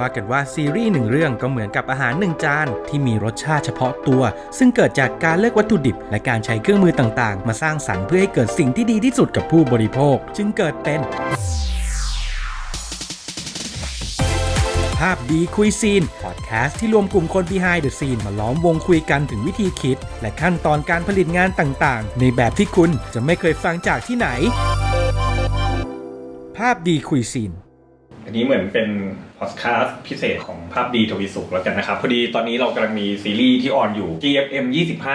ว่ากันว่าซีรีส์หนึ่งเรื่องก็เหมือนกับอาหารหนึ่งจานที่มีรสชาติเฉพาะตัวซึ่งเกิดจากการเลือกวัตถุดิบและการใช้เครื่องมือต่างๆมาสร้างสรรค์เพื่อให้เกิดสิ่งที่ดีที่สุดกับผู้บริโภคจึงเกิดเป็นภาพดีคุยซีนพอดแคสต์ที่รวมกลุ่มคน behind the scene มาล้อมวงคุยกันถึงวิธีคิดและขั้นตอนการผลิตงานต่างๆในแบบที่คุณจะไม่เคยฟังจากที่ไหนภาพดีคุยซีนอันนี้เหมือนเป็นพอดแคสต์พิเศษของภาพดีทวีสุขแล้วกันนะครับพอดีตอนนี้เรากำลังมีซีรีส์ที่ออนอยู่ GFM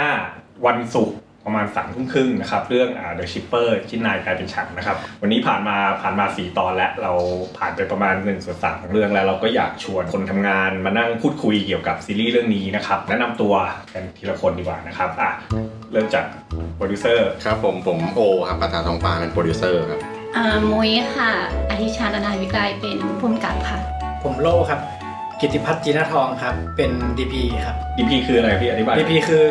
25วันศุกร์ประมาณ 3:30 นนะครับเรื่องThe Shipper ชิ้นนายกลายเป็นฉันนะครับวันนี้ผ่านมา4ตอนแล้วเราผ่านไปประมาณ1/3ของเรื่องแล้วเราก็อยากชวนคนทำงานมานั่งพูดคุยเกี่ยวกับซีรีส์เรื่องนี้นะครับแนะนำตัวกันทีละคนดีกว่านะครับเริ่มจากโปรดิวเซอร์ครับผมโอครับประธานทองปานเป็นโปรดิวเซอร์ครับมุ้ยค่ะอธิชาตนาวิไลเป็นผู้กำกับค่ะผมโลครับกิตติพัฒน์จีนทองครับเป็น DP ครับ DP คืออะไรพี่อธิบาย DP คือ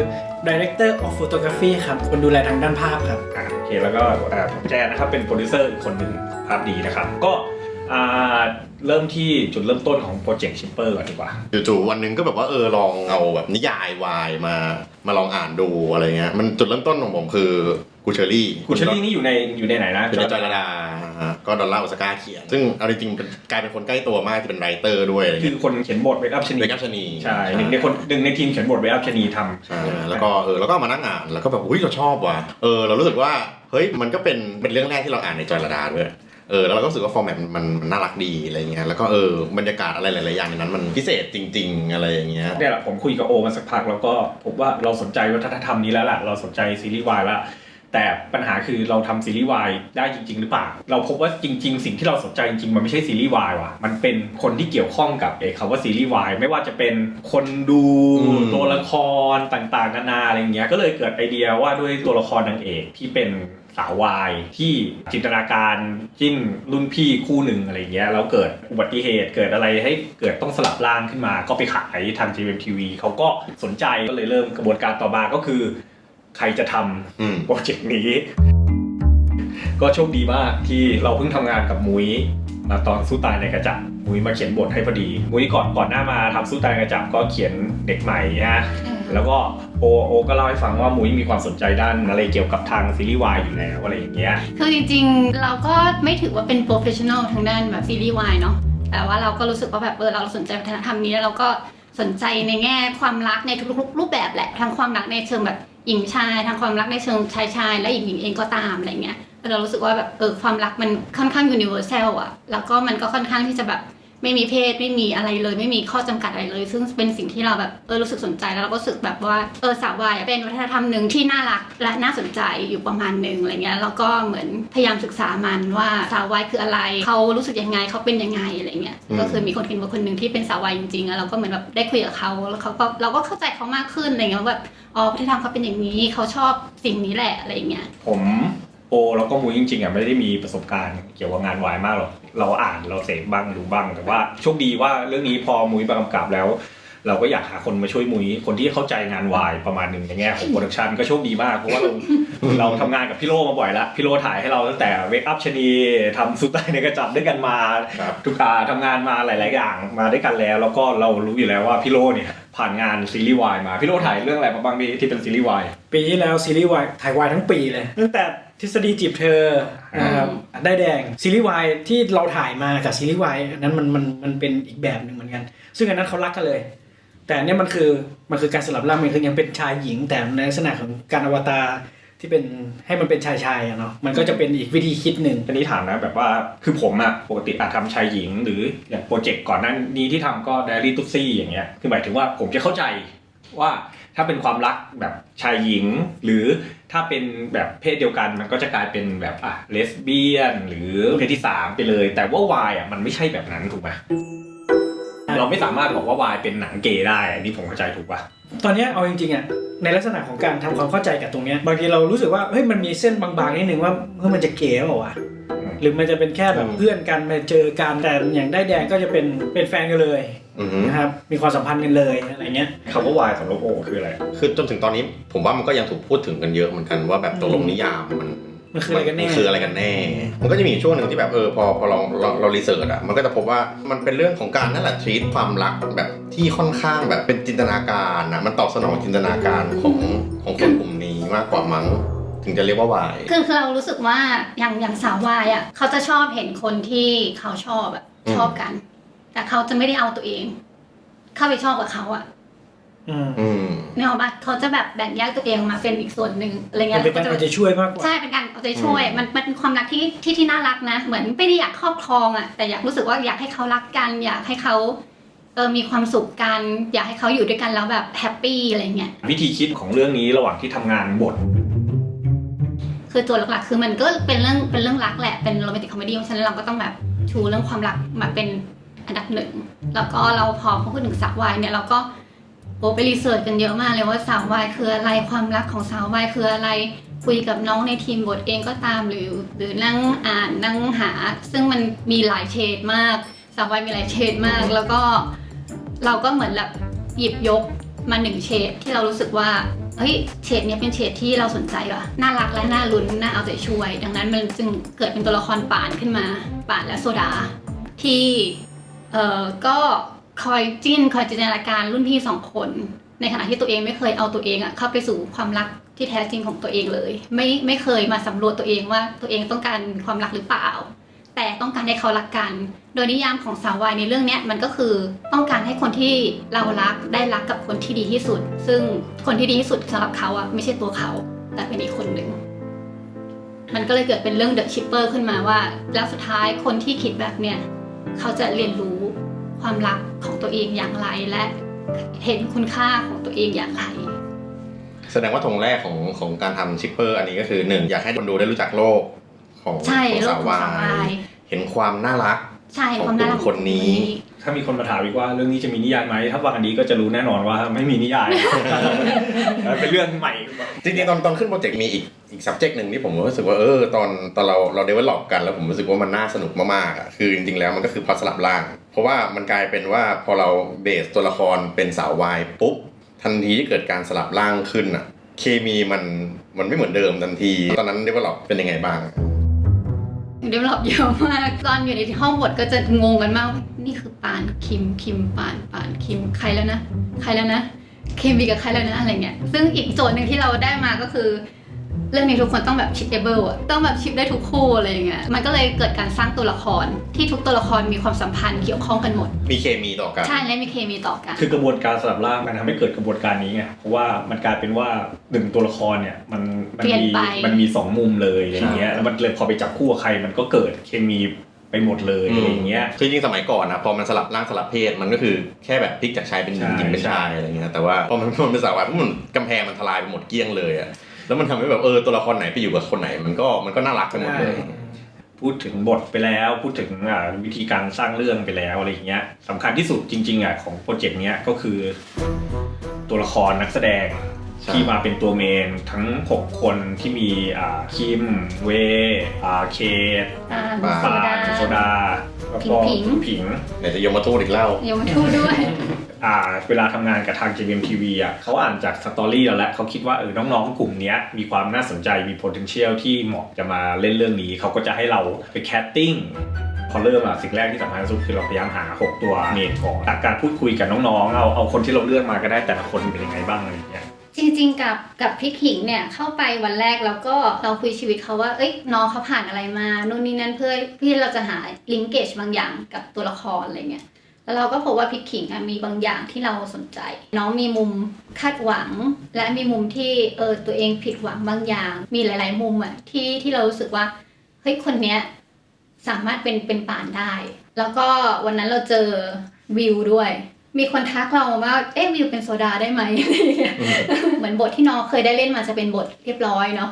Director of Photography ครับคนดูแลทางด้านภาพครับโอเคแล้วก็ผมแจนนะครับเป็นโปรดิวเซอร์อีกคนหนึ่งภาพดีนะครับก็เริ่มที่จุดเริ่มต้นของโปรเจกต์ Shipper ก่อนดีกว่าจู่ๆวันนึงก็แบบว่าลองเอาแบบนิยายวายมาลองอ่านดูอะไรเงี้ยมันจุดเริ่มต้นของผมคือกูเชอรี่นี่อยู่ในไหนนะเป็นจอยระดาก็ดอลลาร์อุสกาเขียนซึ่งเอาจริงๆกลายเป็นคนใกล้ตัวมากที่เป็นไรเตอร์ด้วยคือคนเขียนบทเวกับชนีใช่หนึ่งในทีมเขียนบทเวกับชนีทำใช่แล้วก็มานั่งอ่านแล้วก็แบบเราชอบว่ะเรารู้สึกว่าเฮ้ยมันก็เป็นเรื่องแรกที่เราอ่านในจอยระดาด้วยแล้วเราก็รู้สึกว่าฟอร์แมตมันน่ารักดีอะไรเงี้ยแล้วก็บรรยากาศอะไรหลายๆอย่างในนั้นมันพิเศษจริงๆอะไรอย่างเงี้ยเนี่ยแหละผมคุยกับโอมาสักพักแล้วก็ผมว่าเราสนใจวัฒนธรรมนี้แล้วล่ะเราสนใจซีรีส์วายแล้วแต่ปัญหาคือเราทำซีรีส์วายได้จริงๆหรือเปล่าเราพบว่าจริงๆสิ่งที่เราสนใจจริงๆมันไม่ใช่ซีรีส์วายว่ะมันเป็นคนที่เกี่ยวข้องกับคำว่าซีรีส์วายไม่ว่าจะเป็นคนดูตัวละครต่างๆนานาอะไรเงี้ยก็เลยเกิดไอเดียว่าด้วยตัวละครนางเอกที่เป็นสาววายที่จินตนาการจิ้นรุ่นพี่คู่หนึ่งอะไรเงี้ยแล้วเกิดอุบัติเหตุเกิดอะไรให้เกิดต้องสลับร่างขึ้นมาก็ไปขายทาง GMTV เขาก็สนใจก็เลยเริ่มกระบวนการต่อมาก็คือใครจะทำโปรเจกต์นี้ก็โชคดีมากที่เราเพิ่งทำงานกับมุ้ยมาตอนสู้ตายในกระจับมุ้ยมาเขียนบทให้พอดีมุ้ยก่อนหน้ามาทำสู้ตายในกระจับก็เขียนเด็กใหม่นะแล้วก็โอก็เล่าให้ฟังว่ามุ้ยมีความสนใจด้านอะไรเกี่ยวกับทางซีรีส์วายอยู่แล้วอะไรอย่างเงี้ยคือจริงๆเราก็ไม่ถือว่าเป็นโปรเฟสชั่นอลทางด้านแบบซีรีส์วายเนาะแต่ว่าเราก็รู้สึกว่าแบบเราสนใจวัฒนธรรมนี้แล้วเราก็สนใจในแง่ความรักในทุกๆรูปแบบแหละทั้งความรักในเชิงแบบหญิงชายทางความรักในเชิงชายและหญิงเองก็ตามอะไรเงี้ยเรารู้สึกว่าแบบความรักมันค่อนข้างยูนิเวอร์แซลอ่ะแล้วก็มันก็ค่อนข้างที่จะแบบไม่มีเพศไม่มีอะไรเลยไม่มีข้อจำกัดอะไรเลยซึ่งเป็นสิ่งที่เราแบบรู้สึกสนใจแล้วเราก็รู้สึกแบบว่าสาววายเป็นวัฒนธรรมนึงที่น่ารักและน่าสนใจอยู่ประมาณนึงอะไรเงี้ยแล้วก็เหมือนพยายามศึกษามันว่าสาววายคืออะไรเขารู้สึกยังไงเขาเป็นยังไงอะไรเงี้ยก็คือมีคนเขียนบทคนนึงที่เป็นสาววายจริงๆแล้วเราก็เหมือนแบบได้คุยกับเขาแล้วเราก็เข้าใจเขามากขึ้นอะไรเงี้ยแบบวัฒนธรรมเขาเป็นอย่างนี้เขาชอบสิ่งนี้แหละอะไรเงี้ยผมโอแล้วก็มุ้ยจริงๆไม่ได้มีประสบการณ์เกี่ยวกับงานวายมากหรอกเราอ่านเราเสพบ้างดูบ้างแต่ว่าโชคดีว่าเรื่องนี้พอมุ้ยมากำกับแล้วเราก็อยากหาคนมาช่วยมุ้ยคนที่เข้าใจงานวายประมาณนึงในแง่ของโปรดักชันก็โชคดีมากเพราะว่าเราทำงานกับพี่โลมาบ่อยแล้วพี่โลถ่ายให้เราตั้งแต่เวคอัพชนีทำสุดใต้ในกระจับด้วยกันมาทุกทำงานมาหลายๆอย่างมาด้วยกันแล้วก็เรารู้อยู่แล้วว่าพี่โลเนี่ยผ่านงานซีรีส์วายมาพี่โลถ่ายเรื่องอะไรมาบ้างที่เป็นซีรีส์วายปีที่แล้วซีรีส์วายถ่ายวายทั้งปีเลยตั้งแต่ทฤษฎีจีบเธอนะครับได้แดงซีรีส์วายที่เราถ่ายมาจากซีรีส์วายนั้นมันเป็นอีกแบบนึงเหมือนกันซึ่งอันนั้นเขารักกันเลยแต่เนี่ยมันคือการสลับร่างมันคือยังเป็นชายหญิงแต่ในลักษณะของการอวตารที่เป็นให้มันเป็นชายๆเนาะมันก็จะเป็นอีกวิธีคิดหนึ่งอันนี้ถามนะแบบว่าคือผมปกติทำชายหญิงหรืออย่างโปรเจกต์ก่อนหน้านี้ที่ทำก็ไดอารี่ตุ๊ซี่อย่างเงี้ยคือหมายถึงว่าผมจะเข้าใจว่าถ้าเป็นความรักแบบชายหญิงหรือถ้าเป็นแบบเพศเดียวกันมันก็จะกลายเป็นแบบเลสเบี้ยนหรือเพศที่3ไปเลยแต่ว่าวายมันไม่ใช่แบบนั้นถูกไหมเราไม่สามารถบอกว่าวายเป็นหนังเกย์ได้อันนี้ผมเข้าใจถูกป่ะตอนนี้เอาจริงๆในลักษณะของการทำความเข้าใจกับตรงนี้บางทีเรารู้สึกว่าเฮ้ยมันมีเส้นบางๆนิดนึงว่ามันจะเก๋เปล่าวะหรือมันจะเป็นแค่แบบเพื่อนกันมาเจอกันแต่อย่างได้แดงก็จะเป็นแฟนกันเลยนะครับมีความสัมพันธ์กันเลยอะไรเงี้ยคำว่าวายสำหรับโอคืออะไรคือจนถึงตอนนี้ผมว่ามันก็ยังถูกพูดถึงกันเยอะเหมือนกันว่าแบบตกลงนิยาม มันคืออะไรกันแน่ มันคืออะไรกันแน่ มันก็จะมีช่วงหนึ่งที่แบบพอเรารีเสิร์ชอ่ะมันก็จะพบว่ามันเป็นเรื่องของการนั่นแหละทรีตความรักแบบที่ค่อนข้างแบบเป็นจินตนาการนะมันตอบสนองจินตนาการของคนกลุ่มนี้มากกว่ามั้งถึงจะเรียกว่าวาย คือเรารู้สึกว่าอย่างสาววายอ่ะเขาจะชอบเห็นคนที่เขาชอบอ่ะชอบกัน แต่เขาจะไม่ได้เอาตัวเองเข้าไปชอบกับเขาอ่ะเนี่ยหรอปะเขาจะแบบแบ่งแยกตัวเองมาเป็นอีกส่วนหนึ่งอะไรเงี้ยเป็นการเอาใจช่วยมากกว่า ใช่เป็นการเอาใจช่วยมันเป็นความรักที่น่ารักนะเหมือนไม่ได้อยากครอบครองอ่ะแต่อยากรู้สึกว่าอยากให้เขารักกันอยากให้เขามีความสุขกันอยากให้เขาอยู่ด้วยกันแล้วแบบแฮปปี้อะไรเงี้ยวิธีคิดของเรื่องนี้ระหว่างที่ทำงานบทคือตัวหลักๆคือมันก็เป็นเรื่องรักแหละเป็นโรแมนติกคอมเมดี้เพราะฉะนั้นเราก็ต้องแบบชูเรื่องความรักมาเป็นอันดับหนึ่งแล้วก็เราพอพูดถึงสาววายเนี่ยเราก็ไปรีเสิร์ชกันเยอะมากเลยว่าสาววายคืออะไรความรักของสาววายคืออะไรคุยกับน้องในทีมบทเองก็ตามหรือนั่งอ่านนั่งหาซึ่งมันมีหลายเฉดมากสาววายมีหลายเฉดมากแล้วก็เราก็เหมือนแบบหยิบยกมา1เฉดที่เรารู้สึกว่าเฮ้ยเฉดนี้เป็นเฉดที่เราสนใจว่ะน่ารักและน่าลุ้นน่าเอาใจช่วยดังนั้นมันจึงเกิดเป็นตัวละครป่านขึ้นมาป่านและโซดาที่ก็คอยจิ้นคอยจินตนาการรุ่นพี่2คนในขณะที่ตัวเองไม่เคยเอาตัวเองเข้าไปสู่ความรักที่แท้จริงของตัวเองเลยไม่เคยมาสำรวจตัวเองว่าตัวเองต้องการความรักหรือเปล่าแต่ต้องการให้เขารักกันโดยนิยามของสาววายในเรื่องนี้มันก็คือต้องการให้คนที่เรารักได้รักกับคนที่ดีที่สุดซึ่งคนที่ดีที่สุดสำหรับเขาไม่ใช่ตัวเขาแต่เป็นอีกคนหนึ่งมันก็เลยเกิดเป็นเรื่องเดอะชิปเปอร์ขึ้นมาว่าแล้วสุดท้ายคนที่คิดแบบเนี้ยเขาจะเรียนรู้ความรักของตัวเองอย่างไรและเห็นคุณค่าของตัวเองอย่างไรแสดงว่าธงแรกของการทำชิปเปอร์อันนี้ก็คือ1อยากให้คนดูได้รู้จักโลกของสาววายเห็นความน่ารักของคนนี้ถ้ามีคนมาถามอีกว่าเรื่องนี้จะมีนิยายไหมถ้าฟังอันนี้ก็จะรู้แน่นอนว่าไม่มีนิยาย เป็นเรื่องใหม่จริงๆตอนขึ้นโปรเจกต์มีอีก subject หนึ่งที่ผมรู้สึกว่าตอนเรา develop กันแล้วผมรู้สึกว่ามันน่าสนุกมากๆคือจริงๆแล้วมันก็คือพอสลับร่างเพราะว่ามันกลายเป็นว่าพอเราเบสตัวละครเป็นสาววายปุ๊บทันทีที่เกิดการสลับร่างขึ้นเคมีมันไม่เหมือนเดิมทันทีตอนนั้น develop เป็นยังไงบ้างเดเวลลอปเยอะมากตอนอยู่ในห้องบทก็จะงงกันมากนี่คือปานคิมปานคิมใครแล้วนะเคมีกับใครแล้วนะอะไรเงี้ยซึ่งอีกโจทย์หนึ่งที่เราได้มาก็คือเรื่องนี้ทุกคนต้องแบบชิปเอเบิลต้องแบบชิปได้ทุกคู่อะไรอย่างเงี้ยมันก็เลยเกิดการสร้างตัวละครที่ทุกตัวละครมีความสัมพันธ์เกี่ยวข้องกันหมดมีเคมีต่อกันใช่และมีเคมีต่อกันคือกระบวนการสลับร่างมันทำให้เกิดกระบวนการนี้ไงเพราะว่ามันกลายเป็นว่า1ตัวละครเนี่ยมันมี2มุมเลยอย่างเงี้ยแล้วมันเลยพอไปจับคู่กับใครมันก็เกิดเคมีไปหมดเลยอะไรอย่างเงี้ยคือจริงสมัยก่อนนะพอมันสลับร่างสลับเพศมันก็คือแค่แบบพลิกจากชายเป็นหญิงเป็นชายอะไรเงี้ยแต่ว่าพอมันเป็นสาววายปุ๊บมันกำแพงมันทลายไปหมดเกลี้ยงเลยแล้วมันทำให้แบบตัวละครไหนไปอยู่กับคนไหนมันก็น่ารักไปหมดเลยพูดถึงบทไปแล้วพูดถึงวิธีการสร้างเรื่องไปแล้วอะไรอย่างเงี้ยสำคัญที่สุดจริงๆของโปรเจกต์เนี้ยก็คือตัวละครนักแสดงที่มาเป็นตัวเมนทั้ง6คนที่มีคิมเวเคทปานโซดาแล้วก็ผิงเดี๋ยวจะยมทูตอีกแล้วยมทูตด้วยเวลาทำงานกับทาง JMTV เขาอ่านจากสตอรี่แล้วเขาคิดว่าน้องๆกลุ่มนี้มีความน่าสนใจมี potential ที่เหมาะจะมาเล่นเรื่องนี้เขาก็จะให้เราไปแคสติ้งพอเริ่มสิ่งแรกที่สำคัญที่สุดคือเราพยายามหา6ตัวเมนของจากการพูดคุยกับน้องๆเอาคนที่เราเลือกมาก็ได้แต่ละคนเป็นยังไงบ้างอะไรอย่างเงี้ยจริงๆกับพี่ขิงเนี่ยเข้าไปวันแรกแล้วก็เราคุยชีวิตเขาว่าน้องเขาผ่านอะไรมานู่นนี่นั่นเพื่อที่เราจะหาลิงเกจบางอย่างกับตัวละครอะไรเงี้ยแล้วเราก็พบว่าพี่ขิงมีบางอย่างที่เราสนใจน้องมีมุมคาดหวังและมีมุมที่ตัวเองผิดหวังบางอย่างมีหลายๆมุมที่เรารู้สึกว่าเฮ้ยคนเนี้ยสามารถเป็นป่านได้แล้วก็วันนั้นเราเจอวิวด้วยมีคนทักเราว่าวิวเป็นโซดาได้ไหม เหมือนบทที่น้องเคยได้เล่นมาจะเป็นบทเรียบร้อยเนาะ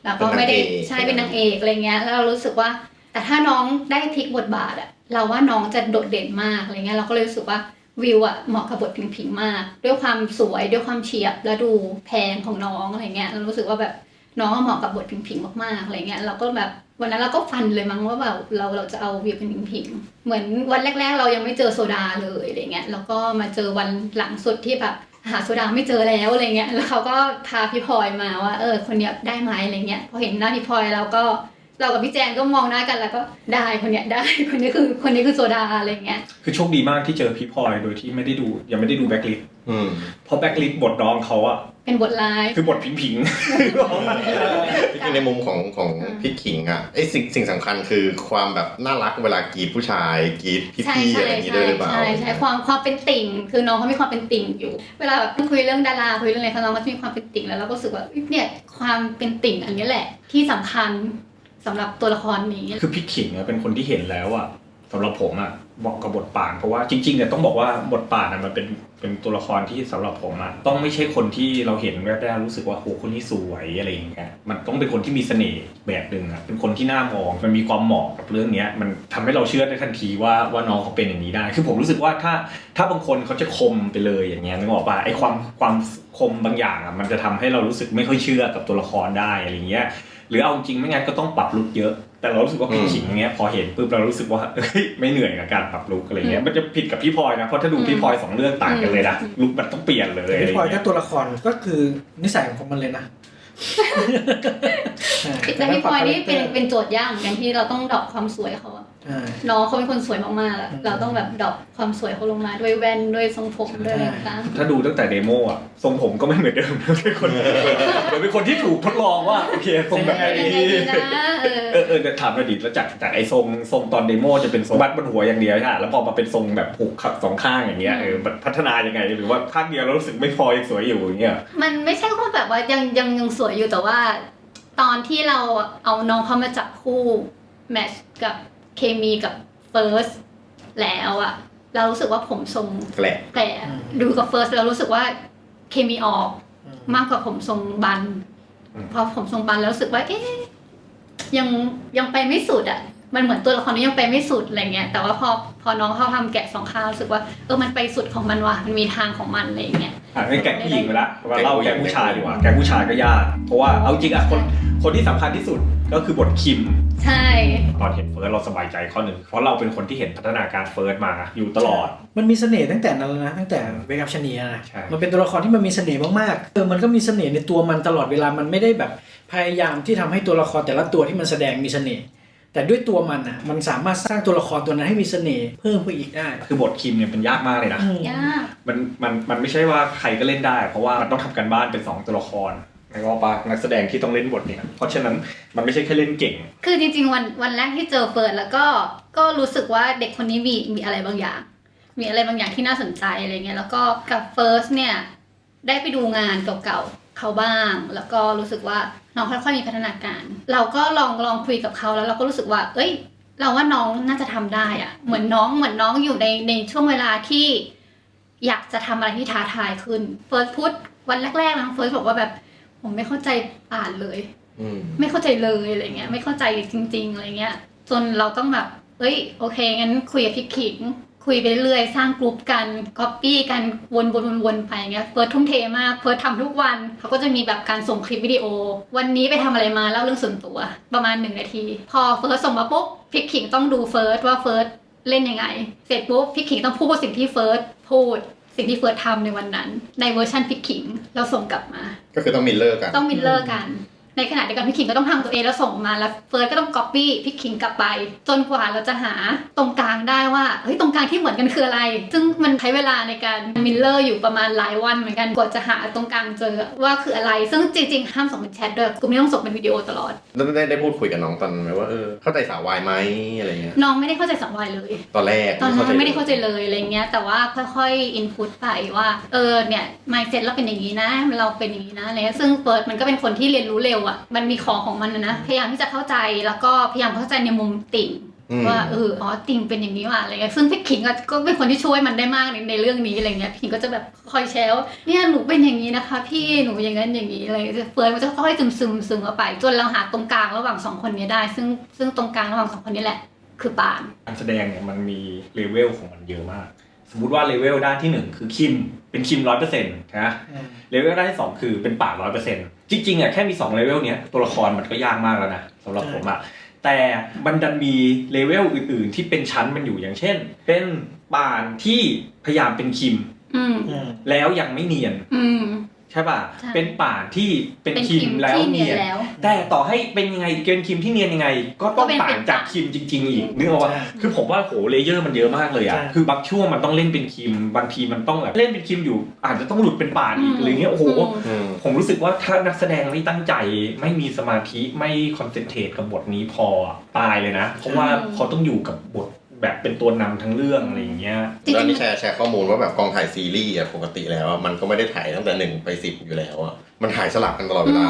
แล้วก็ไม่ได้ใช่เป็นนางเอกอะไรเงี้ยแล้วเรารู้สึกว่าแต่ถ้าน้องได้พลิกบทบาทเราว่าน้องจะโดดเด่นมากอะไรเงี้ยเราก็เลยรู้สึกว่าวิวเหมาะกับบทผิงๆมากด้วยความสวยด้วยความเฉียบและดูแพงของน้องอะไรเงี้ยเรารู้สึกว่าแบบน้องเหมาะกับบทผิงๆมากๆอะไรเงี้ยเราก็แบบวันนั้นเราก็ฟันเลยมั้งว่าแบบเราจะเอาวิวเป็นผิงๆเหมือนวันแรกๆเรายังไม่เจอโซดาเลยอะไรเงี้ยแล้วก็มาเจอวันหลังสุดที่แบบ หาโซดาไม่เจอแล้วอะไรเงี้ยแล้วเขาก็พาพี่พลอยมาว่าคนเนี้ยได้ไหมอะไรเงี้ยพอเห็นหน้าพี่พลอยเรากับพี่แจนก็มองหน้ากันแล้วก็ได้คนเนี้ยได้คนนี้คือโซดาอะไรเงี้ยคือโชคดีมากที่เจอพี่พลอยโดยที่ไม่ได้ดูยังไม่ได้ดูแบ็คลิสต์เพราะแบ็คลิสต์บทน้องเขาอะเป็นบทร้ายคือบทผิงที่ในมุมของพี่ขิงอ่ะไอ้สิ่งสำคัญคือความแบบน่ารักเวลากรีดผู้ชายกรีดพี่ๆอะไรอย่างงี้ด้วยหรือเปล่าใช่ความเป็นติ่งคือน้องเขามีความเป็นติ่งอยู่เวลาแบบคุยเรื่องดาราคุยเรื่องอะไรเขาน้องก็จะมีความเป็นติ่งแล้วเราก็รู้สึกว่าเนี่ยความเป็นติ่งอันนี้แหละที่สำคัญสำหรับตัวละครนี้คือพี่ขิงเป็นคนที่เห็นแล้วอะสำหรับผมอะบอกกับบทป่านเพราะว่าจริงๆเนี่ยต้องบอกว่าบทป่านมันเป็นตัวละครที่สำหรับผมอะต้องไม่ใช่คนที่เราเห็นแวบแรกรู้สึกว่าโหคนนี้สวยอะไรอย่างเงี้ยมันต้องเป็นคนที่มีเสน่ห์แบบนึงอะเป็นคนที่น่ามองมันมีความเหมาะกับเรื่องนี้มันทำให้เราเชื่อได้ทันทีว่าน้องเขาเป็นอย่างนี้ได้คือผมรู้สึกว่าถ้าบางคนเขาจะคมไปเลยอย่างเงี้ยนึกออกป่ะไอ้ความคมบางอย่างอะมันจะทำให้เรารู้สึกไม่ค่อยเชื่อกับตัวละครได้อะไรเงี้ยหรือเอาจริงไม่งั้นก็ต้องปรับลุคเยอะแต่เรารู้สึกว่าพี่ขิงอย่างเงี้ยพอเห็นปุ๊บเรารู้สึกว่าไม่เหนื่อยกับการปรับลุคอะไรเงี้ยมันจะผิดกับพี่พลอยนะเพราะถ้าดูพี่พลอย2เรื่องต่างกันเลยนะลุคมันต้องเปลี่ยนเลยพี่พลอยก็ตัวละครก็คือนิสัยของมันเลยนะแต่พี่พลอยนี่เป็นโจทย์ยากเหมือนกันที่เราต้องดรอปความสวยเขาน้องเขาเป็นคนสวยมากๆแล้วเราต้องแบบดรอปความสวยเขาลงมาด้วยแว่นด้วยทรงผมด้วยอะไรต่างถ้าดูตั้งแต่เดโมอ่ะทรงผมก็ไม่เหมือนเดิมเป็นคนที่ถูกทดลองว่าโอเคทรงแบบนี้จะถามอดีตแล้วจากไอ้ทรงตอนเดโมจะเป็นทรงบัดบนหัวอย่างเดียวใช่แล้วพอมาเป็นทรงแบบผูกขัดสองข้างอย่างเงี้ยพัฒนายังไงหรือว่าข้างเดียวเรารู้สึกไม่พอยังสวยอยู่อย่างเงี้ยมันไม่ใช่ว่าแบบว่ายังสวยอยู่แต่ว่าตอนที่เราเอาน้องเขามาจับคู่แมทช์กับเคมีกับเฟิร์สแล้วอะเรารู้สึกว่าผมทรงแปลกดูกับเฟิร์สเรารู้สึกว่าเคมีออกมากกว่าผมทรงบันพอผมทรงบันแล้วรู้สึกว่ายังไปไม่สุดอะมันเหมือนตัวละครนี้ยังไปไม่สุดอะไรเงี้ยแต่ว่าพอน้องเขาทำแกะ2 ข้างรู้สึกว่ามันไปสุดของมันว่ะมันมีทางของมันอะไรเงี้ยไม่แกะผู้หญิงไปละมาเล่าแกะผู้ชายดีกว่าแกะผู้ชายก็ยากเพราะว่าเอาจริงอะคนที่สำคัญที่สุดก็คือบทคิมใช่ตอนเห็นเฟิร์สเราสบายใจข้อหนึ่งเพราะเราเป็นคนที่เห็นพัฒนาการเฟิร์สมาอยู่ตลอดมันมีเสน่ห์ตั้งแต่นั้นแล้วนะตั้งแต่เวกัพชนีนะมันเป็นตัวละครที่มันมีเสน่ห์มากๆมันก็มีเสน่ห์ในตัวมันตลอดเวลามันไม่ได้แบบพยายามที่ทำให้ตัวละครแต่ละตัวที่มันแสดงมีเสน่ห์แต่ด้วยตัวมันอ่ะมันสามารถสร้างตัวละครตัวนั้นให้มีเสน่ห์เพิ่มขึ้นอีกได้คือบทคิมเนี่ยเป็นยากมากเลยนะยากมันไม่ใช่ว่าใครก็เล่นได้เพราะว่ามันต้องทำการบ้านเป็น2ตัวละครแล้วก็นักแสดงที่ต้องเล่นบทเนี่ยเพราะฉะนั้นมันไม่ใช่แค่เล่นเก่งคือจริงๆวันแรกที่เจอเฟิร์สแล้วก็รู้สึกว่าเด็กคนนี้มีอะไรบางอย่างมีอะไรบางอย่างที่น่าสนใจอะไรเงี้ยแล้วก็กับเฟิร์สเนี่ยได้ไปดูงานเก่าๆเขาบ้างแล้วก็รู้สึกว่าน้องค่อยๆมีพัฒนาการเราก็ลองคุยกับเขาแล้วเราก็รู้สึกว่าเราว่าน้องน่าจะทำได้อะเหมือนน้องอยู่ในช่วงเวลาที่อยากจะทำอะไรที่ท้าทายขึ้นเฟิร์สพูดวันแรกๆนะเฟิร์สบอกว่าแบบผมไม่เข้าใจอ่านเลยไม่เข้าใจเลยอะไรเงี้ยไม่เข้าใจจริงๆอะไรเงี้ยจนเราต้องแบบโอเคงั้นคุยกับพี่ขิงคุยไปเรื่อยสร้างกลุ่มกันก๊อปปี้กันวนไปอย่างเงี้ยเฟิร์สทุ่มเทมากเฟิร์สทำทุกวันเขาก็จะมีแบบการส่งคลิปวิดีโอวันนี้ไปทำอะไรมาเล่าเรื่องส่วนตัวประมาณ1 นาทีพอเฟิร์สส่งมาปุ๊บพี่ขิงต้องดูเฟิร์สว่าเฟิร์สเล่นยังไงเสร็จปุ๊บพี่ขิงต้องพูดสิ่งที่เฟิร์สพูดสิ่งที่เฟิร์สทำในวันนั้นในเวอร์ชันพี่ขิงเราส่งกลับมาก็คือต้องมิลเลอร์กันต้องมิลเลอร์กันในขณะเดียวกันพี่ขิงก็ต้องทำตัวเองแล้วส่งมาแล้วเฟิร์สก็ต้องก๊อปปี้พี่ขิงกลับไปจนกว่าเราจะหาตรงกลางได้ว่าตรงกลางที่เหมือนกันคืออะไรซึ่งมันใช้เวลาในการมิลเลอร์อยู่ประมาณหลายวันเหมือนกันกว่าจะหาตรงกลางเจอว่าคืออะไรซึ่งจริงๆห้ามส่งเป็นแชทด้วยกูไม่ต้องส่งเป็นวิดีโอตลอดได้พูดคุยกับน้องตอนไหมว่าเข้าใจสาววายไหมอะไรเงี้ยน้องไม่ได้เข้าใจสาววายเลยตอนแรกไม่ได้เข้าใจเลยอะไรเงี้ยแต่ว่าค่อยๆอินพุตไปว่าเนี่ย mindset เราเป็นอย่างนี้นะเราเป็นอย่างนี้นะอะไรซึ่งเฟิร์สมันก็เป็นคนที่เรียนรู้เร็วอ่ะมันมีของมันนะพยายามที่จะเข้าใจแล้วก็พยายามเข้าใจในมุมติ่งว่าติ่งเป็นอย่างนี้ว่ะอะไรเงี้ยซึ่งพี่ขิงก็เป็นคนที่ช่วยมันได้มากในเรื่องนี้อะไรเงี้ยพี่ขิงก็จะแบบคอยแชร์เนี่ยหนูเป็นอย่างนี้นะคะพี่หนูอย่างนั้นอย่างนี้อะไรเฟิร์สมันจะค่อยๆซึมเข้าไปจนเราหาตรงกลางระหว่าง2คนนี้ได้ซึ่งตรงกลางระหว่าง2คนนี้แหละคือปานการแสดงเนี่ยมันมีเลเวลของมันเยอะมากสมมุติว่าเลเวลด้านที่1คือคิมเป็นคิม 100% นะเลเวลด้านที่2คือเป็นป่าน 100% จริงๆอ่ะแค่มี2เลเวลเนี้ยตัวละครมันก็ยากมากแล้วนะสำหรับผมอ่ะแต่มันดันมีเลเวลอื่นๆที่เป็นชั้นมันอยู่อย่างเช่นเป็นป่านที่พยายามเป็นคิม แล้วยังไม่เนียนใช่ป่ะเป็นป่านที่เป็นครีมแล้วเนียนแต่ต่อให้เป็นยังไงเกณฑ์ครีมที่เนียนยังไงก็ต้องต่างจากครีมจริงๆอีกนึกออกว่าคือผมว่าโหเลเยอร์มันเยอะมากเลยอ่ะคือบางช่วงมันต้องเล่นเป็นครีมบางทีมันต้องแบบเล่นเป็นครีมอยู่อาจจะต้องหลุดเป็นป่านอีกอะไรเงี้ยโอ้โหผมรู้สึกว่าถ้านักแสดงไม่ตั้งใจไม่มีสมาธิไม่คอนเซนเทรตกับบทนี้พอตายเลยนะเพราะว่าเขาต้องอยู่กับบทแบบเป็นตัวนำทั้งเรื่องอะไรอย่างเงี้ยแล้วนี่แชร์ข้อมูลว่าแบบกองถ่ายซีรีส์ปกติแล้วมันก็ไม่ได้ถ่ายตั้งแต่1ไป10อยู่แล้วอ่ะมันถ่ายสลับกันตลอดเวลา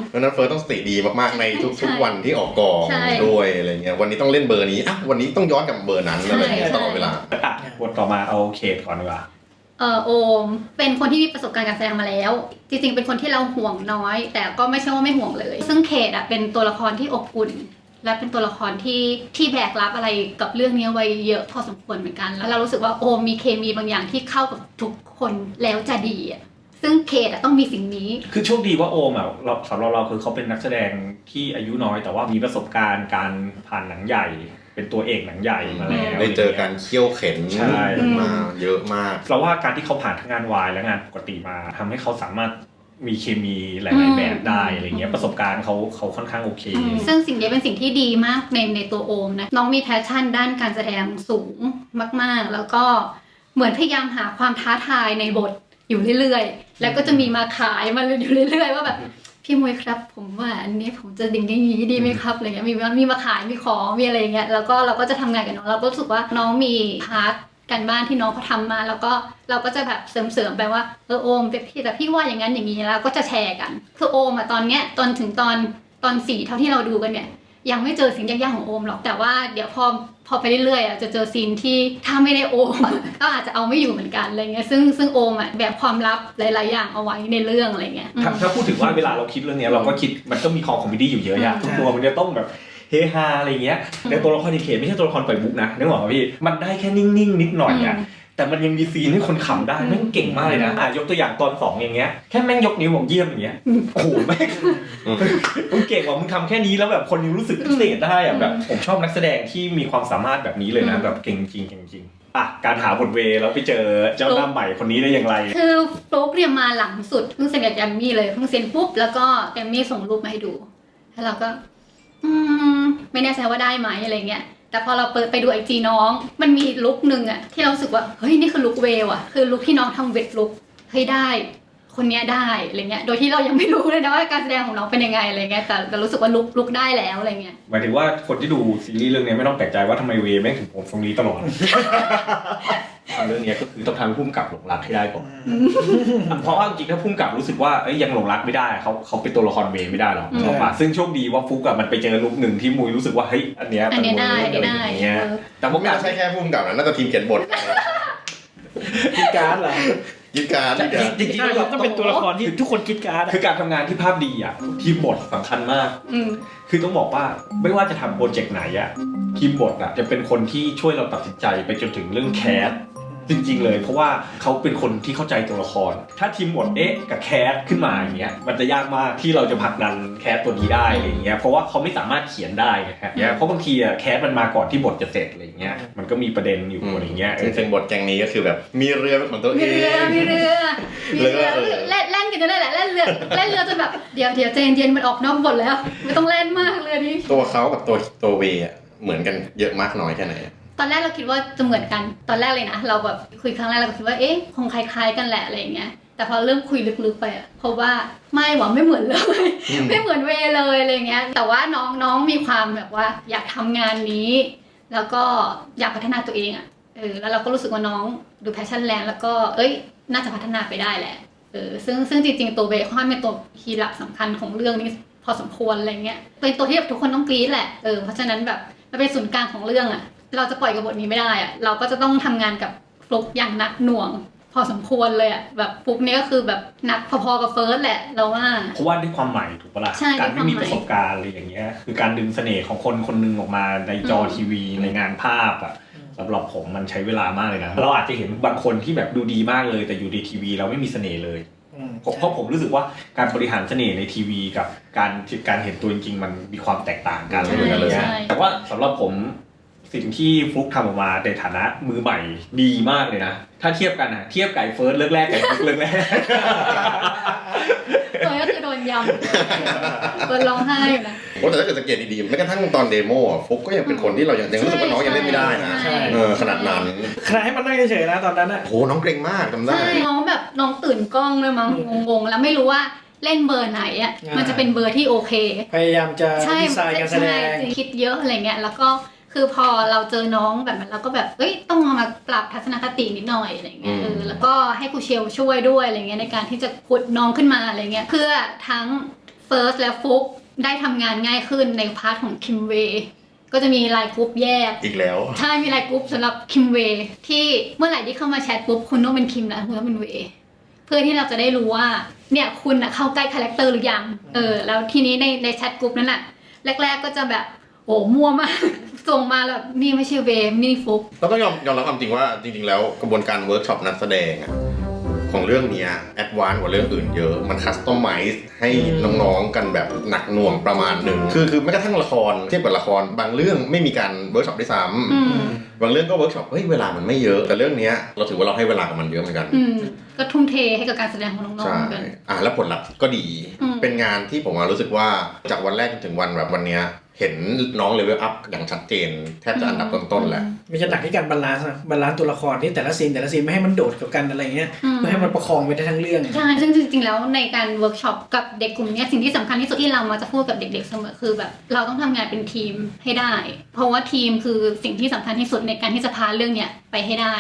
เพราะนั้นเฟิร์สต้องสติดีมากๆในทุกวันที่ออกกองด้วยอะไรเงี้ยวันนี้ต้องเล่นเบอร์นี้อ่ะวันนี้ต้องย้อนกลับเบอร์นั้นอะไรเงี้ยตลอดเวลาบทต่อมาเอาเคทก่อนดีกว่าโอมเป็นคนที่มีประสบการณ์การแสดงมาแล้วจริงๆเป็นคนที่เราห่วงน้อยแต่ก็ไม่ใช่ว่าไม่ห่วงเลยซึ่งเคทเป็นตัวละครที่อบอุ่นและเป็นตัวละครที่แบกรับอะไรกับเรื่องนี้ไว้เยอะพอสมควรเหมือนกันแล้วเรารู้สึกว่าโอมมีเคมีบางอย่างที่เข้ากับทุกคนแล้วจะดีซึ่งเคทต้องมีสิ่งนี้คือโชคดีว่าโอมสำหรับเราคือเขาเป็นนักแสดงที่อายุน้อยแต่ว่ามีประสบการณ์การผ่านหนังใหญ่เป็นตัวเอกหนังใหญ่มาแล้วได้เจอการเคี่ยวเข็นมาเยอะมากเราว่าการที่เขาผ่านทั้งงานวายและงานปกติมาทำให้เขาสามารถมีเคมีหลายๆแบบได้อะไรเงี้ยประสบการณ์เขาค่อนข้างโอเคซึ่งสิ่งนี้เป็นสิ่งที่ดีมากในตัวโอมนะน้องมีแพชชั่นด้านการแสดงสูงมากๆแล้วก็เหมือนพยายามหาความท้าทายในบทอยู่เรื่อยๆแล้วก็จะมีมาขายมาอยู่เรื่อยๆว่าแบบพี่มวยครับผมว่าอันนี้ผมจะดิ่งอย่างนี้ดีไหมครับอะไรเงี้ยมีมาขายมีของมีอะไรเงี้ยแล้วก็เราก็จะทำงานกับน้องเราก็รู้สึกว่าน้องมีพาร์ทการบ้านที่น้องเขาทำมาแล้วก็เราก็จะแบบเสริมๆไปว่าโอมแต่พี่ว่าอย่างนั้นอย่างนี้แล้วก็จะแชร์กันคือโอมตอนเนี้ยถึงตอน4เท่าที่เราดูกันเนี่ยยังไม่เจอสิ่งยากๆของโอมหรอกแต่ว่าเดี๋ยวพอไปเรื่อยๆจะเจอซีนที่ถ้าไม่ได้โอมก็อาจจะเอาไม่อยู่เหมือนกันอะไรเงี้ยซึ่งโอมแบบความลับหลายๆอย่างเอาไว้ในเรื่องอะไรเงี้ยถ้าพูดถึงว่าเวลาเราคิดเรื่องนี้เราก็คิดมันต้องมีคอมเมดี้อยู่เยอะอะทุกตัวมันจะต้องแบบเฮฮาอะไรเงี้ยแต่ตัวละครที่เขียนไม่ใช่ตัวละครปล่อยมุกนะนึกออกป่ะพี่มันได้แค่นิ่งๆนิดหน่อยอะแต่มันยังมีซีนให้คนขำได้แม่งเก่งมากเลยนะยกตัวอย่างตอน2อย่างเงี้ยแค่แม่งยกนิ้วบอกเยี่ยมอย่างเงี้ยโอ้โหแม่งมึงเก่งว่ะมึงทำแค่นี้แล้วแบบคนยังรู้สึกพิเศษได้อะแบบผมชอบนักแสดงที่มีความสามารถแบบนี้เลยนะแบบเก่งจริงเก่งจริงการหาบทเวแล้วไปเจอเจ้าหน้าใหม่คนนี้ได้อย่างไรคือฟลุ๊กเนี่ยมาหลังสุดเพิ่งเซ็นกับแกมมี่เลยเพิ่งเซ็นปุ๊บแล้วก็แกมมี่ส่งรูปมาให้ดูแล้วเราก็ไม่แน่ใจว่าได้ไหมอะไรเงี้ยแต่พอเราไปดูIGน้องมันมีลุคนึงที่เรารู้สึกว่าเฮ้ยนี่คือลุคเวลคือลุคที่น้องทำเวทลุคเฮ้ยได้คนนี้ได้อะไรเงี้ยโดยที่เรายังไม่รู้เลยนะว่าการแสดงของน้องเป็นยังไงอะไรเงี้ยแต่รู้สึกว่าลุคได้แล้วอะไรเงี้ยหมายถึงว่าคนที่ดูซีรีส์เรื่องนี้ไม่ต้องแปลกใจว่าทำไมเวแม่งถึงผมตรงนี้ตลอดเรื่องนี้ก็คือต้องทำให้ผู้กำกับหลงรักให้ได้ก่อนเพราะว่าจริงๆถ้าผู้กำกับรู้สึกว่ายังหลงรักไม่ได้เขาเป็นตัวละครเวไม่ได้หรอกซึ่งโชคดีว่าฟุกมันไปเจอลุคหนึ่งที่มุยรู้สึกว่าเฮ้ยอันเนี้ยได้แต่ผมไม่ใช่แค่ผู้กำกับนะน่าจะทีมเขียนบทคิดการ์ดเหรอคิดการ์ดจริงๆเราต้องเป็นตัวละครที่ทุกคนคิดการ์ดคือการทำงานที่ภาพดีทีมบทสำคัญมากคือต้องบอกว่าไม่ว่าจะทำโปรเจกต์ไหนทีมบทจะเป็นคนที่ช่วยเราตัดสินใจไปจนถึงเรื่องแคสจริงๆเลยเพราะว่าเขาเป็นคนที่เข้าใจตัวละครถ้าทีมบทกับแคสขึ้นมาอย่างเงี้ยมันจะยากมากที่เราจะผลักดันแคสตัวนี้ได้อะไรเงี้ยเพราะว่าเขาไม่สามารถเขียนได้ครับเพราะบางทีแคสมันมาก่อนที่บทจะเสร็จอะไรเงี้ยมันก็มีประเด็นอยู่อะไรเงี้ยซึ่งบทแกงนี้ก็คือแบบมีเรือเป็นของตัวเองมีเรือเล่นกันนั่นแหละเล่นเรือจนแบบเดี๋ยวใจเย็นมันออกนอกบทแล้วไม่ต้องเล่นมากเรือนี้ตัวเขากับตัวเวเหมือนกันเยอะมากน้อยแค่ไหนตอนแรกเราคิดว่าจะเหมือนกันตอนแรกเลยนะเราแบบคุยครั้งแรกเราก็คิดว่าคงคล้ายๆกันแหละอะไรอย่างเงี้ยแต่พอเริ่มคุยลึกๆไปเพราะว่าไม่เหมือนเลยไม่เหมือนเวเลยอะไรเงี้ยแต่ว่าน้องมีความแบบว่าอยากทำงานนี้แล้วก็อยากพัฒนาตัวเองแล้วเราก็รู้สึกว่าน้องดูแพชชั่นแรงแล้วก็น่าจะพัฒนาไปได้แหละซึ่งจริงๆตัวเวค่อนเป็นตัวคีย์หลักสำคัญของเรื่องนี้พอสมควรอะไรเงี้ยเป็นตัวที่แบบทุกคนต้องกรี๊ดแหละเพราะฉะนั้นแบบมันเป็นศูนย์กลางของเรื่องเราจะปล่อยกับบทนี้ไม่ได้เราก็จะต้องทำงานกับฟลุ๊กอย่างหนักหน่วงพอสมควรเลยแบบฟลุ๊กนี้ก็คือแบบหนักพอๆกับเฟิร์สแหละเราว่าเพราะว่าด้วยความใหม่ถูกปะล่ะการไม่มีประสบการณ์อะไรอย่างเงี้ยคือการดึงเสน่ห์ของคนนึงออกมาในจอทีวีในงานภาพสำหรับผมมันใช้เวลามากเลยนะเราอาจจะเห็นบางคนที่แบบดูดีมากเลยแต่อยู่ในทีวีเราไม่มีเสน่ห์เลยเพราะผมรู้สึกว่าการบริหารเสน่ห์ในทีวีกับการเห็นตัวจริงๆมันมีความแตกต่างกันเลยแต่ว่าสำหรับผม สิ่งที่ฟลุกทำออกมาในฐานะมือใหม่ดีมากเลยนะถ้าเทียบกันนะเทียบไก่เฟิร์สเรื่องแรกไก่ฟลุกเรื่องแรก ตัวก็คือโดนยำตัวร้องไห้อยู่นะ โอ้แต่ถ้าเกิดสังเกตดีๆแม้กระทั่งตอนเดโมอ่ะฟุกก็ยังเป็นคนที่เรายังรู้สึกว่าน้องยังเล่นไม่ได้นะ ใช่ ขนาดนั้น ขณะให้มันนั่งเฉยๆนะตอนนั้นอะ โหน้องเกรงมากจำได้ ใช่น้องแบบน้องตื่นกล้องเลยมั้งงงๆแล้วไม่รู้ว่าเล่นเบอร์ไหนอ่ะมันจะเป็นเบอร์ที่โอเค พยายามจะ ใช่ ดีไซน์การแสดง ใช่คิดเยอะอะไรเงี้ยแล้วก็คือพอเราเจอน้องแบบนั้นเราก็แบบเอ้ยต้องเอามาปรับทัศนคตินิดหน่อยอะไรเงี้ยแล้วก็ให้ครูเชลช่วยด้วยอะไรเงี้ยในการที่จะขุดน้องขึ้นมาอะไรเงี้ยเพื่อทั้งเฟิร์สและฟุกได้ทำงานง่ายขึ้นในพาร์ทของคิมเวย์ก็จะมีไลน์กรุ๊ปแยก อีกแล้ว ใช่มีไลน์กรุ๊ปสำหรับคิมเวย์ที่เมื่อไหร่ที่เข้ามาแชทปุ๊บคุณต้องเป็นคิมแล้วคุณต้องเป็นเวย์เพื่อที่เราจะได้รู้ว่าเนี่ยคุณอะเข้าใกล้คาแรคเตอร์หรือยังแล้วทีนี้ในแชทกรุ๊ปนั้นแหละแรกๆก็จะแบบโอ้มั่วมากส่งมาแบบนี่ไม่ใช่เวย์นี่ฟุก แล้วก็ยอมรับความจริงว่าจริงๆแล้วกระบวนการเวิร์กช็อปนักแสดงอะของเรื่องนี้แอดวานซ์กว่าเรื่องอื่นเยอะมันคัสตอมไมซ์ให้น้องๆกันแบบหนักหน่วงประมาณหนึ่งคือแม้กระทั่งละครเทียบกับละครบางเรื่องไม่มีการเวิร์กช็อปด้วยซ้ำบางเรื่องก็เวิร์กช็อปเฮ้ยเวลามันไม่เยอะแต่เรื่องนี้เราถือว่าเราให้เวลากับมันเยอะเหมือนกัน ก็ทุ่มเทให้กับการแสดงของน้องๆ ใช่ เหมือนกัน แล้วผลลัพธ์ก็ดี อืม เป็นงานที่ผมรู้สึกว่าจากวันแรกจนถึงวันแบบวันเนี้ยเห็นน้องเลเวลอัพอย่างชัดเจนแทบจะอันดับต้นๆแหละ มันจะหนักที่การบาลานซ์ตัวละครที่แต่ละซีนไม่ให้มันโดดกับกันอะไรเงี้ยเพื่อให้มันประคองไปได้ทั้งเรื่อง ใช่ซึ่งจริงๆแล้วในการเวิร์กช็อปกับเด็กกลุ่มเนี้ยสิ่งที่สำคัญที่สุดที่เรามาจะพูดกับเด็กๆเสมอคือแบบเราต้องทำงานเป็นทีมให้ได้ เพราะว่าทีมคือสิ่งที่สำคัญที่สุดในการที่จะพาเรื่องเนี้ยไปให้ได้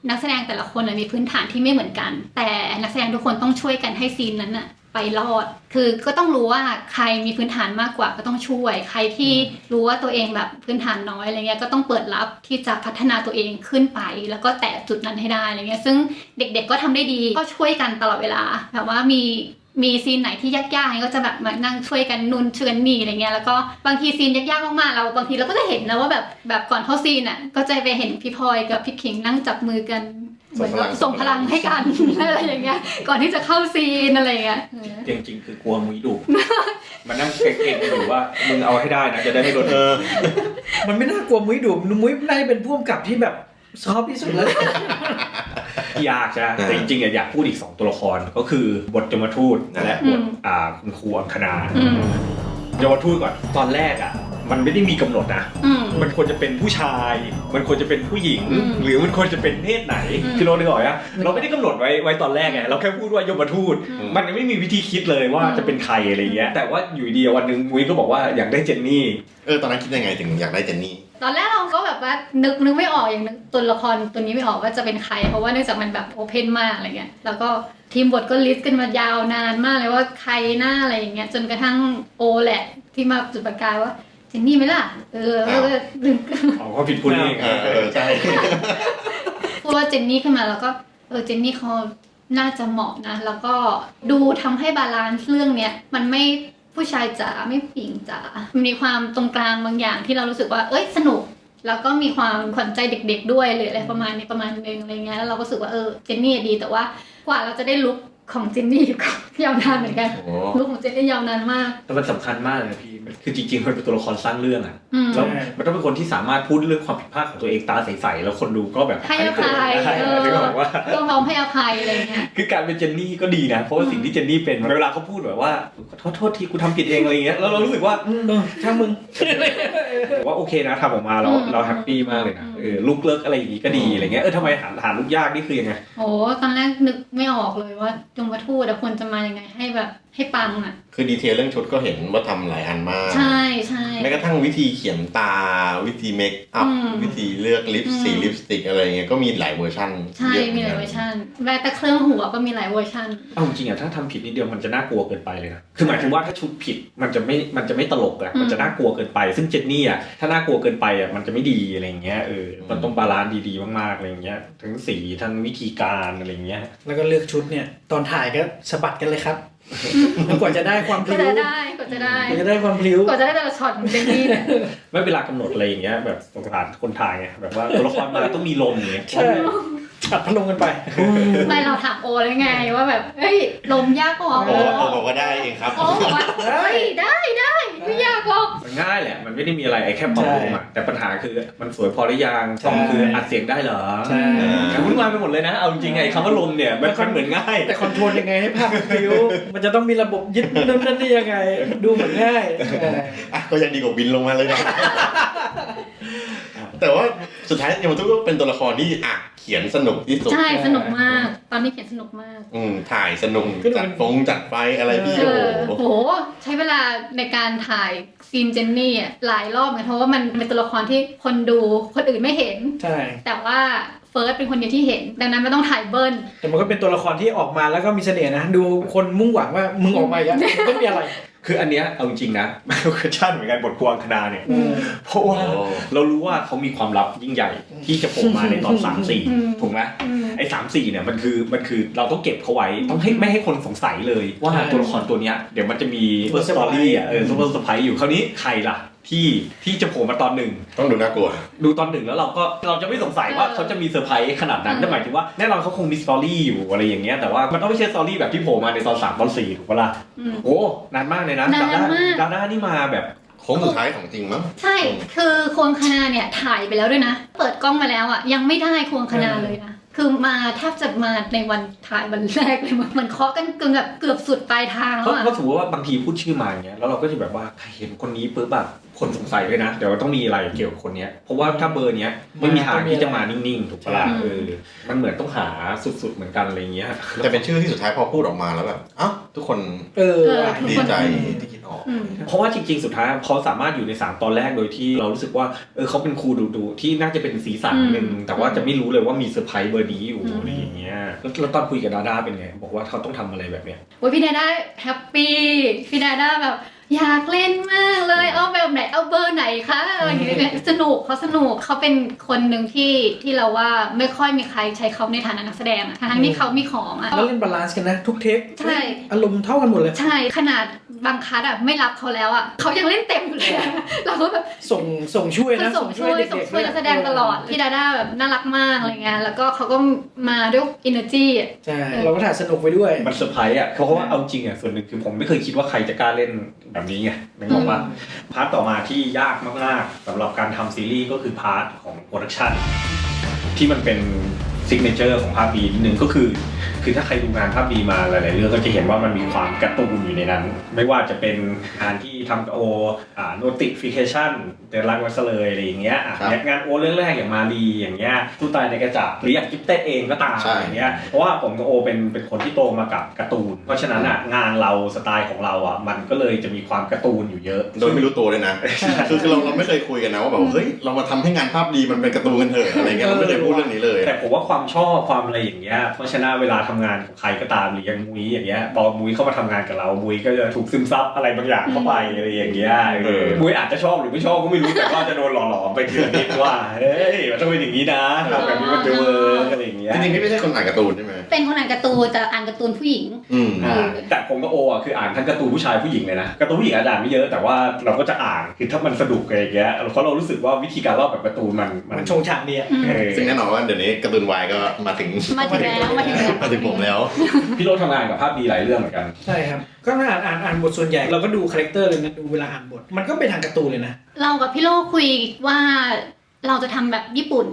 นักแสดงแต่ละคนมีพื้นฐานที่ไม่เหมือนกัน แต่นักแสดงทุกคนต้องช่วยกันให้ซีนนั้นน่ะไปรอด คือก็ต้องรู้ว่าใครมีพื้นฐานมากกว่าก็ต้องช่วย ใครที่รู้ว่าตัวเองแบบพื้นฐานน้อยอะไรเงี้ยก็ต้องเปิดรับที่จะพัฒนาตัวเองขึ้นไป แล้วก็แตะจุดนั้นให้ได้อะไรเงี้ยซึ่งเด็กๆก็ทำได้ดีก็ช่วยกันตลอดเวลาแบบว่ามีซีนไหนที่ยากๆก็จะแบบมานั่งช่วยกันนุ่นช่วยกันนี่อะไรเงี้ยแล้วก็บางทีซีนยากๆมากๆเราบางทีเราก็จะเห็นนะว่าแบบก่อนเข้าซีนอ่ะก็จะไปเห็นพี่พลอยกับพี่ขิงนั่งจับมือกันเหมือนแบบส่งพลังให้กัน อะไรอย่างเงี้ยก่อนที่จะเข้าซีนอะไรเงี้ย จริงๆคือกลัวมุ้ยดุ มันนั่งเก่งๆอยู่ว่ามึงเอาให้ได้นะจะได้ไม่โดน มันไม่น่ากลัวมุ้ยดุมุ้ยน่าจะเป็นผู้กำกับที่แบบซอฟที่สุดเลย ยากใช่ไหมแต่จริงๆอยากพูดอีก2ตัวละครก็คือบทยมทูตและบทคุณครูอังคณายมทูตก่อนตอนแรกมันไม่ได้มีกำหนดนะมันควรจะเป็นผู้ชายมันควรจะเป็นผู้หญิงหรือมันควรจะเป็นเพศไหนที่เราได้บอกอะเราไม่ได้กำหนดไว้ตอนแรกไงเราแค่พูดว่ายมทูตมันยังไม่มีวิธีคิดเลยว่าจะเป็นใครอะไรเงี้ยแต่ว่าอยู่ดีวันนึงมุ้ยก็บอกว่าอยากได้เจนนี่ตอนนั้นคิดยังไงถึงอยากได้เจนนี่ตอนแรกเราก็แบบว่านึกไม่ออกอย่างนึกตัวละครตัวนี้ไม่ออกว่าจะเป็นใครเพราะว่าเนื่องจากมันแบบโอเพนมากอะไรเงี้ยแล้วก็ทีมบทก็ลิสต์กันมายาวนานมากเลยว่าใครหน้าอะไรอย่างเงี้ยจนกระทั่งโอแหละที่มาจุดประกายว่าเจนนี่ไหมล่ะดึง เขาผิดพูดเองใช่ พูดว่าเจนนี่ขึ้นมาแล้วก็เจนนี่เขาน่าจะเหมาะนะแล้วก็ดูทำให้บาลานซ์เรื่องเนี้ยมันไม่ผู้ชายจ๋าไม่ผู้หญิงจ๋ามันมีความตรงกลางบางอย่างที่เรารู้สึกว่าสนุกแล้วก็มีความขวัญใจเด็กๆด้วยหรืออะไรประมาณนึงอะไรเงี้ยแล้วเราก็รู้สึกว่าเจนนี่ดีแต่ว่ากว่าเราจะได้ลุคของเจนนี่ก็ยาวนานเหมือนกันลุคของเจนนี่ยาวนานมากแต่มันสำคัญมากเลยพี่คือจริงๆมันเป็นตัวละครสร้างเรื่องแล้วมันต้องเป็นคนที่สามารถพูดเรื่องความผิดพลาดของตัวเองตาใสๆแล้วคนดูก็แบบให้อภัยต้องยอมให้อภัยอะไรเงี้ยคือการเป็นเจนนี่ก็ดีนะเพราะว่าสิ่งที่เจนนี่เป็นเวลาเขาพูดแบบว่าโทษทีกูทำผิดเองอะไรเงี้ยแล้วเรารู้สึกว่าช่างมึงว่าโอเคนะทำออกมาแล้วเราแฮปปี้มากเลยนะลุกเลิกอะไรอย่างงี้ก็ดีอะไรเงี้ยทำไมหาลุกยากนี่คือยังไงโอ้ตอนแรกนึกไม่ออกเลยว่ายมทูตควรจะมายังไงให้แบบให้ปังคือดีเทลเรื่องชุดก็เห็นว่าทำหลายอันมากใช่แม้กระทั่งวิธีเขียนตาวิธีเมคอัพวิธีเลือกลิปสติกอะไรเงี้ยก็มีหลายเวอร์ชันใช่มีหลายเวอร์ชันแม้แต่เครื่องหัวก็มีหลายเวอร์ชันเอาจริงถ้าทำผิดนิดเดียวมันจะน่ากลัวเกินไปเลยนะคือหมายถึงว่าถ้าชุดผิดมันจะไม่ตลกมันจะน่ากลัวเกินไปซึ่งเจนนี่ถ้าน่ากลัวเกินไปมันจะไม่ดีอะไรเงี้ยมันต้องบาลานซ์ดีๆมากๆอะไรเงี้ยทั้งสีทั้งวิธีการอะไรเงี้ยแล้วก็เลือกชุดเนี่ยตอนถ่ายก็สะบัดกันเลยครับแล้วกว่าจะได้ความพลิ้วกว่าจะได้ความพลิ้วกว่าจะได้แต่ละช็อตของเจนนี่ไม่เวลากำหนดอะไรอย่างเงี้ยแบบสงสารคนถ่ายไงแบบว่าตัวละครมาต้องมีลมอย่างเงี้ย อัดพัดลมกันไป ไม่เราถามโอเลยไงว่าแบบเฮ้ยลมยากกว่า โอ้บอกว่าได้เองครับ โอบอกว่าเฮ้ยได้ไม่ยากหรอก มันง่ายแหละมันไม่ได้มีอะไรไอ้แค่ปรับลมอ่ะแต่ปัญหาคือมันสวยพอหรือยัง ใช่ สองคืออัดเสียงได้เหรอ ใช่ มันวุ่นวายไปหมดเลยนะเอาจริงๆไอ้คำว่าลมเนี่ยมันเหมือนง่าย แต่คอนโทรลยังไงให้ภาพฟิวมันจะต้องมีระบบยึดนั่นนี่ยังไง ดูเหมือนง่าย อ่ะก็ยังดีกว่าบินลงมาเลยนะ แต่ว่าสุดท้ายยามาตุก็เป็นตัวละครที่เขียนสนุกที่สุด ใช่สนุกมากตอนนี้เขียนสนุกมาก ถ่ายสนุกจัดไฟอะไรพี่ โอ้โหใช้เวลาในการถ่ายซีนเจนนี่หลายรอบเหมือนเพราะว่ามันเป็นตัวละครที่คนดูคนอื่นไม่เห็น ใช่ แต่ว่าเฟิร์สเป็นคนเดียวที่เห็นดังนั้นไม่ต้องถ่ายเบิ้ล แต่มันก็เป็นตัวละครที่ออกมาแล้วก็มีเสน่ห์นะดูคนมุ่งหวังว่ามึงออกมาอีกแล้วต้องมีอะไร คืออันเนี้ยเอาจริงๆนะมันก็ชั่นเหมือนกันบทควงคณาเนี่ยเพราะว่าเรารู้ว่าเขามีความลับยิ่งใหญ่ที่จะโผล่มาในตอน 3-4 ถูกไหมไอ้3-4เนี่ยมันคือเราต้องเก็บเขาไว้ต้องให้ไม่ให้คนสงสัยเลยว่าตัวละครตัวเนี้ยเดี๋ยวมันจะมีเฟิร์สสตอรี่ซูเปอร์เซอร์ไพรส์อยู่คราวนี้ใครล่ะที่จะโผล่มาตอนหนึ่ง ต้องดูน่ากลัว ดูตอนหนึ่งแล้วเราจะไม่สงสัยว่าเขาจะมีเซอร์ไพรส์ขนาดนั้นนั่นหมายถึงว่าแน่นอนเขาคงมีสตอรี่อยู่อะไรอย่างเงี้ยแต่ว่ามันต้องไม่ใช่สตอรี่แบบที่โผล่มาในตอน3ตอน4ถูกปะล่ะโอ้นานมากเลยนะดาด้านี่มาแบบ โค้งสุดท้ายของจริงมั้ง ใช่คือควงคณาเนี่ยถ่ายไปแล้วด้วยนะเปิดกล้องมาแล้วยังไม่ได้ควงคณาเลยนะคือมาแทบจะมาในวันถ่ายวันแรกเลยมันเคาะกันเกือบสุดปลายทางแล้วเพราะสมมติว่าบางทีพูดชื่อมาอย่างเงี้ยแล้วเราก็จะแบบว่าใครเห็นคนนี้ปุ๊บแบบคนสงสัยเลยนะเดี๋ยวต้องมีอะไรเกี่ยวกับคนเนี้ยเพราะว่าถ้าเบอร์เนี้ยไม่มีทางที่จะมานิ่งๆถูกปะล่ะมันเหมือนต้องหาสุดๆเหมือนกันอะไรเงี้ย แต่เป็นชื่อที่สุดท้ายพอพูดออกมาแล้วแบบทุกคนดีใจที่คิดออก เพราะว่าจริงๆสุดท้ายเขาสามารถอยู่ใน3ตอนแรกโดยที่เรารู้สึกว่าเขาเป็นครูดูที่น่าจะเป็นสีสันนึงแต่ว่าจะไม่รู้เลยว่ามีเซอร์ไพรส์เบอร์นี้อยู่อะไรอย่างเงี้ยแล้วตอนคุยกับดาด้าเป็นไงบอกว่าเขาต้องทำอะไรแบบเนี้ยโอ้ยพี่ดาด้าแฮปปี้พี่ดาด้าแบบอยากเล่นมากเลยเอาแบบไหนเอาเบอร์ไหนคะอะไรอย่างเงี้ยสนุกเขาเป็นคนหนึ่งที่เราว่าไม่ค่อยมีใครใช้เขาในฐานะนักแสดงทั้งที่เขามีของแล้วเล่นบาลานซ์กันนะทุกเทค ใช่ อารมณ์เท่ากันหมดเลยใช่ขนาดบางคัสไม่รับเขาแล้วเขายังเล่นเต็มอยู่เลยเราก็แบบส่งช่วยนะส่งช่วยนักแสดงตลอดพี่ดาด้าแบบน่ารักมากอะไรเงี้ยแล้วก็เขาก็มาด้วย energy ใช่เราก็ถ่ายสนุกไปด้วยมันเซอร์ไพรส์เพราะว่าเอาจริงส่วนหนึ่งคือผมไม่เคยคิดว่าใครจะกล้าเล่นแบบนี้ไงนึกออกปะพาร์ทต่อมาที่ยากมากๆสำหรับการทำซีรีส์ก็คือพาร์ทของโปรดักชันที่มันเป็นซิกเนเจอร์ของภาพบีนิดนึงก็คือถ้าใครดูงานภาพบีมาหลายๆเรื่องก็จะเห็นว่ามันมีความการ์ตูนอยู่ในนั้นไม่ว่าจะเป็นงานที่ทำกับโอnotification เดรักไว้ซะเลยอะไรอย่างเงี้ยงานโอเรื่องแรกอย่างมาลีอย่างเงี้ยตู้ตายในกระจกหรืออย่างกิฟเต็ดเองก็ตามอย่างเงี้ยเพราะว่าผมกับโอเป็นคนที่โตมากับการ์ตูนเพราะฉะนั้นงานเราสไตล์ของเรามันก็เลยจะมีความการ์ตูนอยู่เยอะโดยไม่รู้ตัวเลยนะคือเราไม่เคยคุยกันนะว่าแบบเฮ้ยเรามาทำให้งานภาพดีมันเป็นการ์ตูนกันเถอะอะไรเงี้ยเราไม่เคยพูดเรื่องนี้เลยแต่ผมว่าความชอบความอะไรอย่างเงี้ยเพราะฉะนั้นเวลาทำงานของใครก็ตามหรืออย่างมุ้ยอย่างเงี้ยพอมุ้ยเข้ามาทำงานกับเรามุ้ยก็จะถูกซึมซับอะไรบางอย่างเข้าไปอะไรอย่างเงี้ยมุ้ยอาจจะชอบหรือไม่ชอบก็ไม่รู้แต่ว่าจะโดนหล่อหลอมไปทีละนิดว่าเฮ้ยมันต้องเป็นอย่างนี้นะทำแบบนี้มันจะเวิร์กอะไรอย่างเงี้ยจริงๆพี่ไม่ใช่คนอ่านการ์ตูนใช่ไหมเป็นคนอ่านการ์ตูนแต่อ่านการ์ตูนผู้หญิงแต่ผมกับโอคืออ่านทั้งการ์ตูนผู้ชายผู้หญิงเลยนะการ์ตูนผู้หญิงอ่านไม่เยอะแต่ว่าเราก็จะอ่านคือถ้ามันสนุกอะไรอย่างเงี้ยเพราะเรารู้สึกว่าวิธีการเล่าแบบการ์ตูนมันชงฉากดีซึ่งแน่นอนว่าเดี๋ยวนี้การ์ตูนวายก็มาถึงผมแล้วพี่โรทำงานกับภาพดีหลายเรื่องเหมือนกันใช่ครับก็อ่านบทส่วนใหญ่เราก็ดูคาแรคเตอร์เลยนะดูเวลาอ่านบทมันก็ไปทางการ์ตูนเลยนะเรากับพี่โลคุยว่าเราจะทำแบบญี่ปุ่น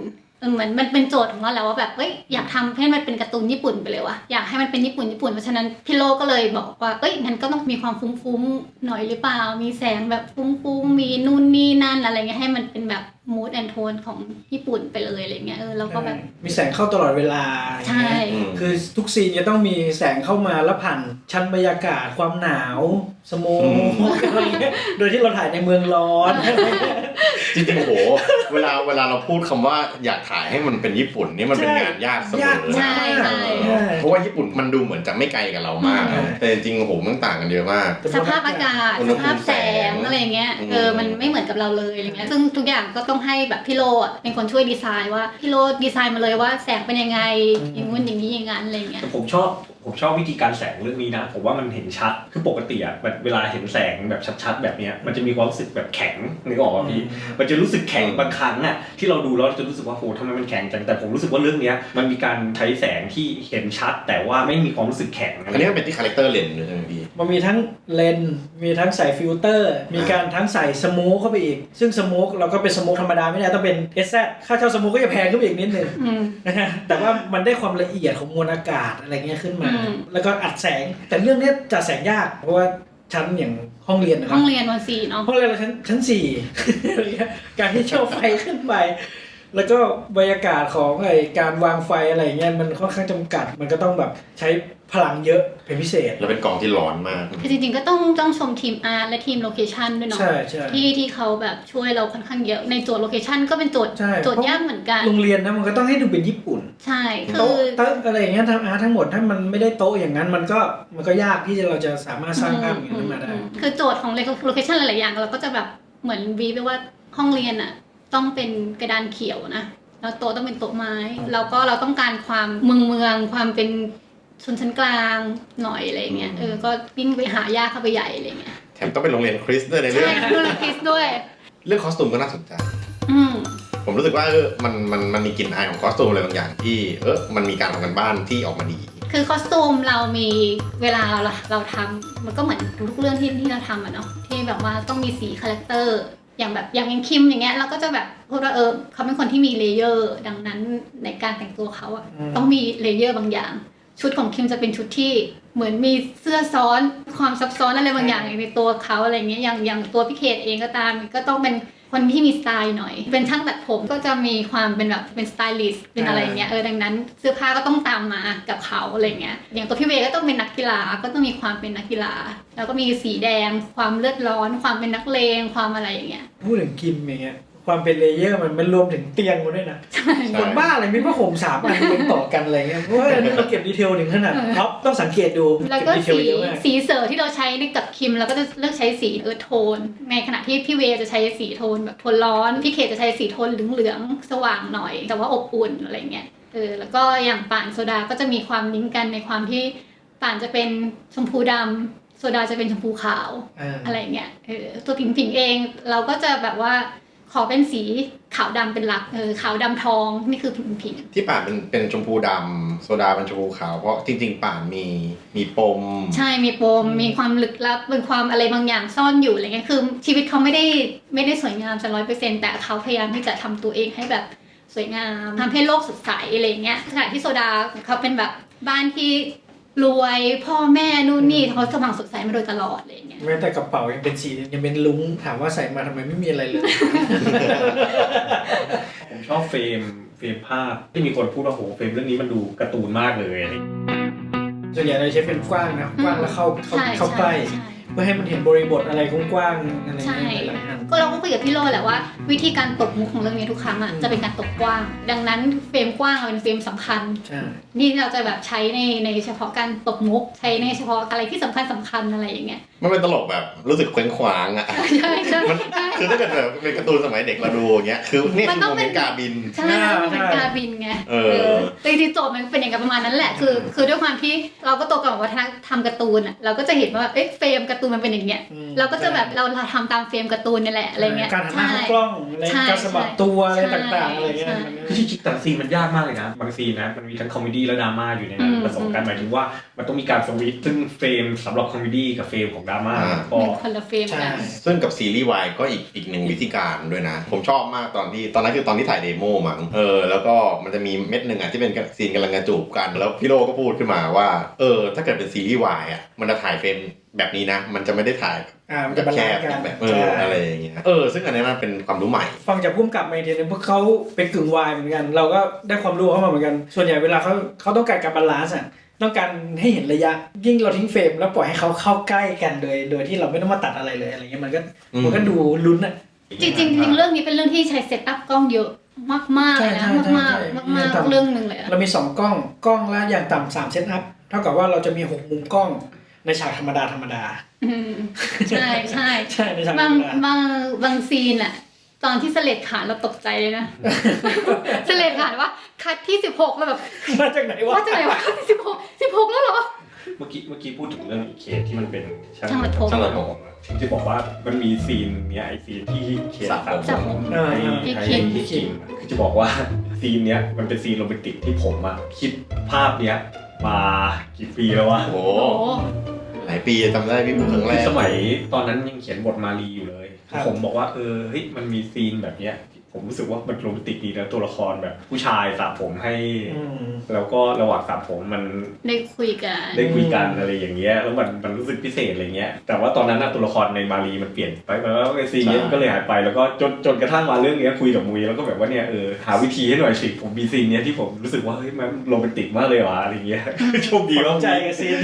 เหมือนมันเป็นโจทย์ของเราแล้วว่าแบบอยากทำให้มันเป็นการ์ตูนญี่ปุ่นไปเลยว่ะอยากให้มันเป็นญี่ปุ่นเพราะฉะนั้นพี่โลก็เลยบอกว่างั้นก็ต้องมีความฟุ้งๆหน่อยหรือเปล่ามีแสงแบบฟุ้งๆมีนู่นนี่นั่นอะไรเงี้ยให้มันเป็นแบบmood and tone ของญี่ปุ่นไปเลยอะไรเงี้ยแล้วก็แบบมีแสงเข้าตลอดเวลาใช่คือทุกซีนจะต้องมีแสงเข้ามาแล้วผ่านชั้นบรรยากาศความหนาวสโมกอะไรเงี้ยโดยที่เราถ่ายในเมืองร้อนจริงๆโอ้โหเวลาเราพูดคำว่าอยากถ่ายให้มันเป็นญี่ปุ่นนี่มันเป็นงานยากเสมอใช่เพราะว่าญี่ปุ่นมันดูเหมือนจะไม่ไกลกับเรามากแต่จริงๆโอ้โหมันต่างกันเยอะมากสภาพอากาศสภาพแสงอะไรเงี้ยมันไม่เหมือนกับเราเลยอะไรเงี้ยซึ่งทุกอย่างก็ต้องให้แบบพี่โลเป็นคนช่วยดีไซน์ว่าพี่โลดีไซน์มาเลยว่าแสงเป็นยังไงอย่างงู้นอย่างนี้อย่างนั้นอะไรเงี้ยผมช ผมชอบวิธีการแสงเรื่องนี้นะผมว่ามันเห็นชัดคือปกติอะเวลาเห็นแสงแบบชัดๆแบบเนี้ยมันจะมีความรู้สึกแบบแข็งนึกออกป่ะพี่มันจะรู้สึกแข็งบางครั้งอะที่เราดูแล้วจะรู้สึกว่าโหทำไมมันแข็งจังแต่ผมรู้สึกว่าเรื่องเนี้ยมันมีการใช้แสงที่เห็นชัดแต่ว่าไม่มีความรู้สึกแข็ง อันนี้มันเป็นที่คาแรคเตอร์เลนส์เลยใช่ไหมพี่ มันมีทั้งเลนส์มีทั้งใส่ฟิลเตอร์มีการทั้งใส่สโมกเข้าไปอีกซึ่งสโมกเราก็เป็นสโมกธรรมดาไม่ได้ต้องเป็น SZ ค่าเช่าสโมกก็จะแพงขึ้นไปอีกนิดนึงนะฮะแต่ว่ามันได้ความละเอียดของมวลอากาศอะไรเงี้ยขึ้นมาแล้วก็อัดแสงแต่เรื่องนี้จัดแสงยากเพราะว่าชั้นอย่างห้องเรียนนะค ห้ รั อบ งเรียนวัน4เนาะ ห้องเรียนเราชั้น4อะไรเงี้ยการที่เช่าไฟขึ้นไปแล้วก็บรรยากาศของการวางไฟอะไรเงี้ยมันค่อนข้างจำกัดมันก็ต้องแบบใช้พลังเยอะเป็นพิเศษแล้วเป็นกล่องที่ร้อนมากคือจริงๆก็ต้องชมทีมอาร์ตและทีมโลเคชั่นด้วยเนาะ ใช่ที่เขาแบบช่วยเราค่อนข้างเยอะในโจทย์โลเคชั่นก็เป็นโจทย์ยากเหมือนกันโรงเรียนนะมันก็ต้องให้ดูเป็นญี่ปุ่นใช่โต๊ะอะไรอย่างเงี้ยทำอาร์ตทั้งหมดถ้ามันไม่ได้โต๊ะอย่างนั้นมันก็ยากที่เราจะสามารถสร้างภาพอย่างนี้ขึ้นมาได้คือโจทย์ของโลเคชั่นหลายๆอย่างเราก็จะแบบเหมือนวีไปว่าห้องเรียนอ่ะต้องเป็นกระดานเขียวนะแล้วโต๊ะต้องเป็นโต๊ะไม้แล้วก็เราต้องการความเมืองความเป็นชนชั้นกลางหน่อยอะไรเงี้ยก็วิ่งไปหายากเข้าไปใหญ่อะไรเงี้ยแถมต้องเป็นโรงเรียนคริสต์ด้วยในเรื่องใช่โรงเรียนคริสต์ด้วยเรื่องคอสตูมก็น่าสนใจผมรู้สึกว่ามันมีกลิ่นอายของคอสตูมอะไรบางอย่างที่มันมีการทำกันบ้านที่ออกมาดีคือคอสตูมเรามีเวลาเราทำมันก็เหมือนทุกเรื่องที่เราทำอะเนาะที่แบบว่าต้องมีสีคาแรคเตอร์อย่างคิมอย่างเงี้ยเราก็จะแบบพูดว่าเขาเป็นคนที่มีเลเยอร์ดังนั้นในการแต่งตัวเขาอะต้องมีเลเยอร์บางอย่างชุดของคิมจะเป็นชุดที่เหมือนมีเสื้อซ้อนความซับซ้อนอะไรบางอย่างในตัวเขาอะไรเงี้ยอย่างตัวพี่เคทเองก็ตามก็ต้องเป็นคนที่มีสไตล์หน่อยเป็นช่างตัดผมก็จะมีความเป็นแบบเป็นสไตลิสต์เป็นอะไรเงี้ยดังนั้นเสื้อผ้าก็ต้องตามมากับเขาอะไรเงี้ยอย่างตัวพี่เวก็ต้องเป็นนักกีฬาก็ต้องมีความเป็นนักกีฬาแล้วก็มีสีแดงความเลือดร้อนความเป็นนักเลงความอะไรอย่างเงี้ยพูดถึงคิมอย่างเงี้ยความเป็นเลเยอร์มันรวมถึงเตียงมันด้วยนะคนบ้าอะไรมีผ้าห่ม3 อันเรียงต่อกันอะไรเงี้ยเพราะว่าเราเก็บดีเทลถึงขนาดครับต้องสังเกตดูแล้วก็สีเสอที่เราใช้ในกับคิมเราก็จะเลือกใช้สีโทนในขณะที่พี่เวจะใช้สีโทนแบบโทนร้อนพี่เคจะใช้สีโทนเหลืองๆสว่างหน่อยแต่ว่าอบอุ่นอะไรเงี้ยแล้วก็อย่างป่านโซดาก็จะมีความลิงก์กันในความที่ป่านจะเป็นชมพูดำโซดาจะเป็นชมพูขาวอะไรเงี้ยตัวผิงเองเราก็จะแบบว่าขอเป็นสีขาวดำเป็นหลักขาวดำทองนี่คือผิงที่ป่านเป็นชมพูดำโซดาเป็นชมพูขาวเพราะจริงๆป่านมีปมใช่มีปมมีความลึกลับเป็นความอะไรบางอย่างซ่อนอยู่อะไรเงี้ยคือชีวิตเขาไม่ได้สวยงามจะ100%แต่เขาพยายามที่จะทำตัวเองให้แบบสวยงามทำให้โลกสดใสอะไรเงี้ยขณะที่โซดาเขาเป็นแบบบ้านที่รวยพ่อแม่นู่นนี่เขาสว่างสดใสมาโดยตลอดอะไรอย่างเงี้ยแม้แต่กระเป๋ายังเป็นสียังเป็นลุ้งถามว่าใส่มาทำไมไม่มีอะไรเลย ผมชอบเฟรมภาพที่มีคนพูดว่าโหเฟรมเรื่องนี้มันดูการ์ตูนมากเลยส่วนใหญ่เราใช้เป็นกว้างนะกว้างแล้วเข้าใกล้เพื่อให้มันเห็นบริบทอะไรกว้างๆอะไรอย่างเงี้ยก็เราก็คุยกับพี่โลแหละว่าวิธีการตบมุกของเรื่องนี้ทุกครั้งอ่ะจะเป็นการตบกว้างดังนั้นเฟรมกว้างเป็นเฟรมสำคัญนี่เราจะแบบใช้ในเฉพาะการตบมุกใช้ในเฉพาะอะไรที่สำคัญอะไรอย่างเงี้ยมันเป็นตลกแบบรู้สึกเคว้งคว้างอ่ะใช่คือถ้าเกิดแบบเป็นการ์ตูนสมัยเด็กเราดูอย่างเงี้ยคือนี่คือโมเมนต์กาบินใช่เป็นกาบินไงแต่จริงๆโจทย์มันเป็นอย่างกับประมาณนั้นแหละคือด้วยความที่เราก็โตกับวัฒนธรรมการ์ตูนอ่ะเราก็จะเห็นว่าเฟรมการ์ตูนมันเป็นอย่างเงี้ยเราก็จะแบบเราทำตามเฟรมการ์ตูนนี่แหละอะไรเงี้ยการหันหน้าเข้ากล้องอะไรการสะบัดตัวอะไรต่างๆอะไรเงี้ยคือจริงๆแต่ซีนมันยากมากเลยนะบางซีนนะมันมีทั้งคอมเมดี้และดราม่าอยู่ในนั้นผสมกันหมายถึงว่ามันต้องมีการสวิตช์ซึ่งเฟรมสำหรับคอมเมดี้กับเฟรมของดราม่าก็คนละเฟรมกันซึ่งกับซีรีส์วายก็อีกหนึ่งวิธีการด้วยนะผมชอบมากตอนนั้นคือตอนที่ถ่ายเดโมมั้งแล้วก็มันจะมีเม็ดนึงอ่ะที่เป็นซีนกำลังจะจูบกันแล้วพี่โลก็พูดขึ้นมาว่าถ้าเกิดเป็นซีรีส์วายอ่ะมันจะถ่ายเฟรมแบบนี้นะมันจะไม่ได้ถ่ายมันจะแคบแบบอะไรอย่างเงี้ยซึ่งอันนี้มันเป็นความรู้ใหม่ฟังจากพุ่มกับมาทีนึงพวกเขาเป็นกึ่งวายเหมือนกันเราก็ได้ความรู้เข้ามาเหมือนกันส่วนใหญ่เวลาเขาต้องการบาลานซ์อ่ะต้องการให้เห็นระยะยิ่งเราทิ้งเฟรมแล้วปล่อยให้เขาเข้าใกล้กันโดยที่เราไม่ต้องมาตัดอะไรเลยอะไรเงี้ยมันก็ดูลุ้นอ่ะจริงเรื่องนี้เป็นเรื่องที่ใช้เซตอัพกล้องเยอะมากๆเลยนะมากเรื่องนึงเลยเรามี2กล้องละอย่างต่ำ3เซตอัพเท่ากับว่าเราจะมี6มุมกล้องในฉากธรรมดาใช่ในฉากบางซีนอ่ะตอนที่เสลดขาเราตกใจเลยนะเสลดขาว่าคัดที่16แล้วแบบมาจากไหนวะคัดที่16แล้วเหรอ เมื่อกี้พูดถึงเรื่องอีเคที่มันเป็น ช่างตัดผม ช่างตัดผม ถึงจะบอกว่ามันมีซีนเนี้ยไอซีนที่เคส สระผม ให้พี่คิมคือจะบอกว่าซีนเนี้ยมันเป็นซีนโรแมนติกที่ผมอะคิดภาพเนี้ยมากี่ปีแล้ววะ โอ้ โอ้ หลายปีจำได้พี่ครั้งแร คือก สมัยตอนนั้นยังเขียนบทมารีอยู่เลย ครับ ผมบอกว่าเฮ้ยมันมีซีนแบบเนี้ยผมรู้สึกว่ามันโรแมนติกดีนะตัวละครแบบผู้ชายสระผมให้ แล้วก็ระหว่างสระผมมัน ได้คุยกัน ได้คุยกันอะไรอย่างเงี้ยแล้วมันรู้สึกพิเศษอะไรเงี้ยแต่ว่าตอนนั้นตัวละครในมารีมันเปลี่ยนไปแล้วไอซีนนี้ก็เลยหายไปแล้วก็จนกระทั่งมาเรื่องนี้คุยกับมุยแล้วก็แบบว่าเนี่ยหาวิธีให้หน่อยสิผมมีซีนเนี้ยที่ผมรู้สึกว่าเฮ้ยมันโรแมนติกมากเลยว่ะอะไรเงี้ย โชคดีว่า ใจกับซีน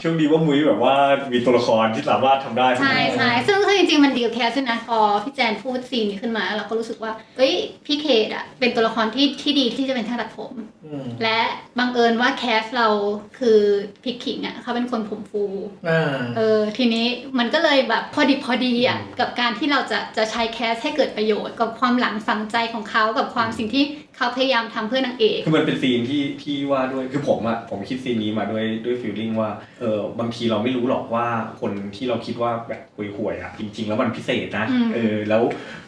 โชคดีว่ามุยแบบว่ามีตัวละครที่สามารถทำได้ ใช่ซึ่งจริงๆมันดีกับแคสด้วยนะพอพี่แจนพูดซีนนี้ขึ้นมาเราก็รู้สึกว่าเอ้ยพี่เคทอะเป็นตัวละครที่ดีที่จะเป็นช่างตัดผม และบังเอิญว่าแคสเราคือพิกขิงอะเขาเป็นคนผมฟูทีนี้มันก็เลยแบบพอดีอะกับการที่เราจะใช้แคสให้เกิดประโยชน์กับความหลังฝังใจของเขากับความสิ่งที่เขาพยายามทำเพื่อนางเอก คือมันเป็นซีนที่ว่าด้วยคือผมคิดซีนนี้มาด้วยฟีลลิ่งว่าบางทีเราไม่รู้หรอกว่าคนที่เราคิดว่าแบบห่วยๆอะจริงๆแล้วมันพิเศษนะแล้ว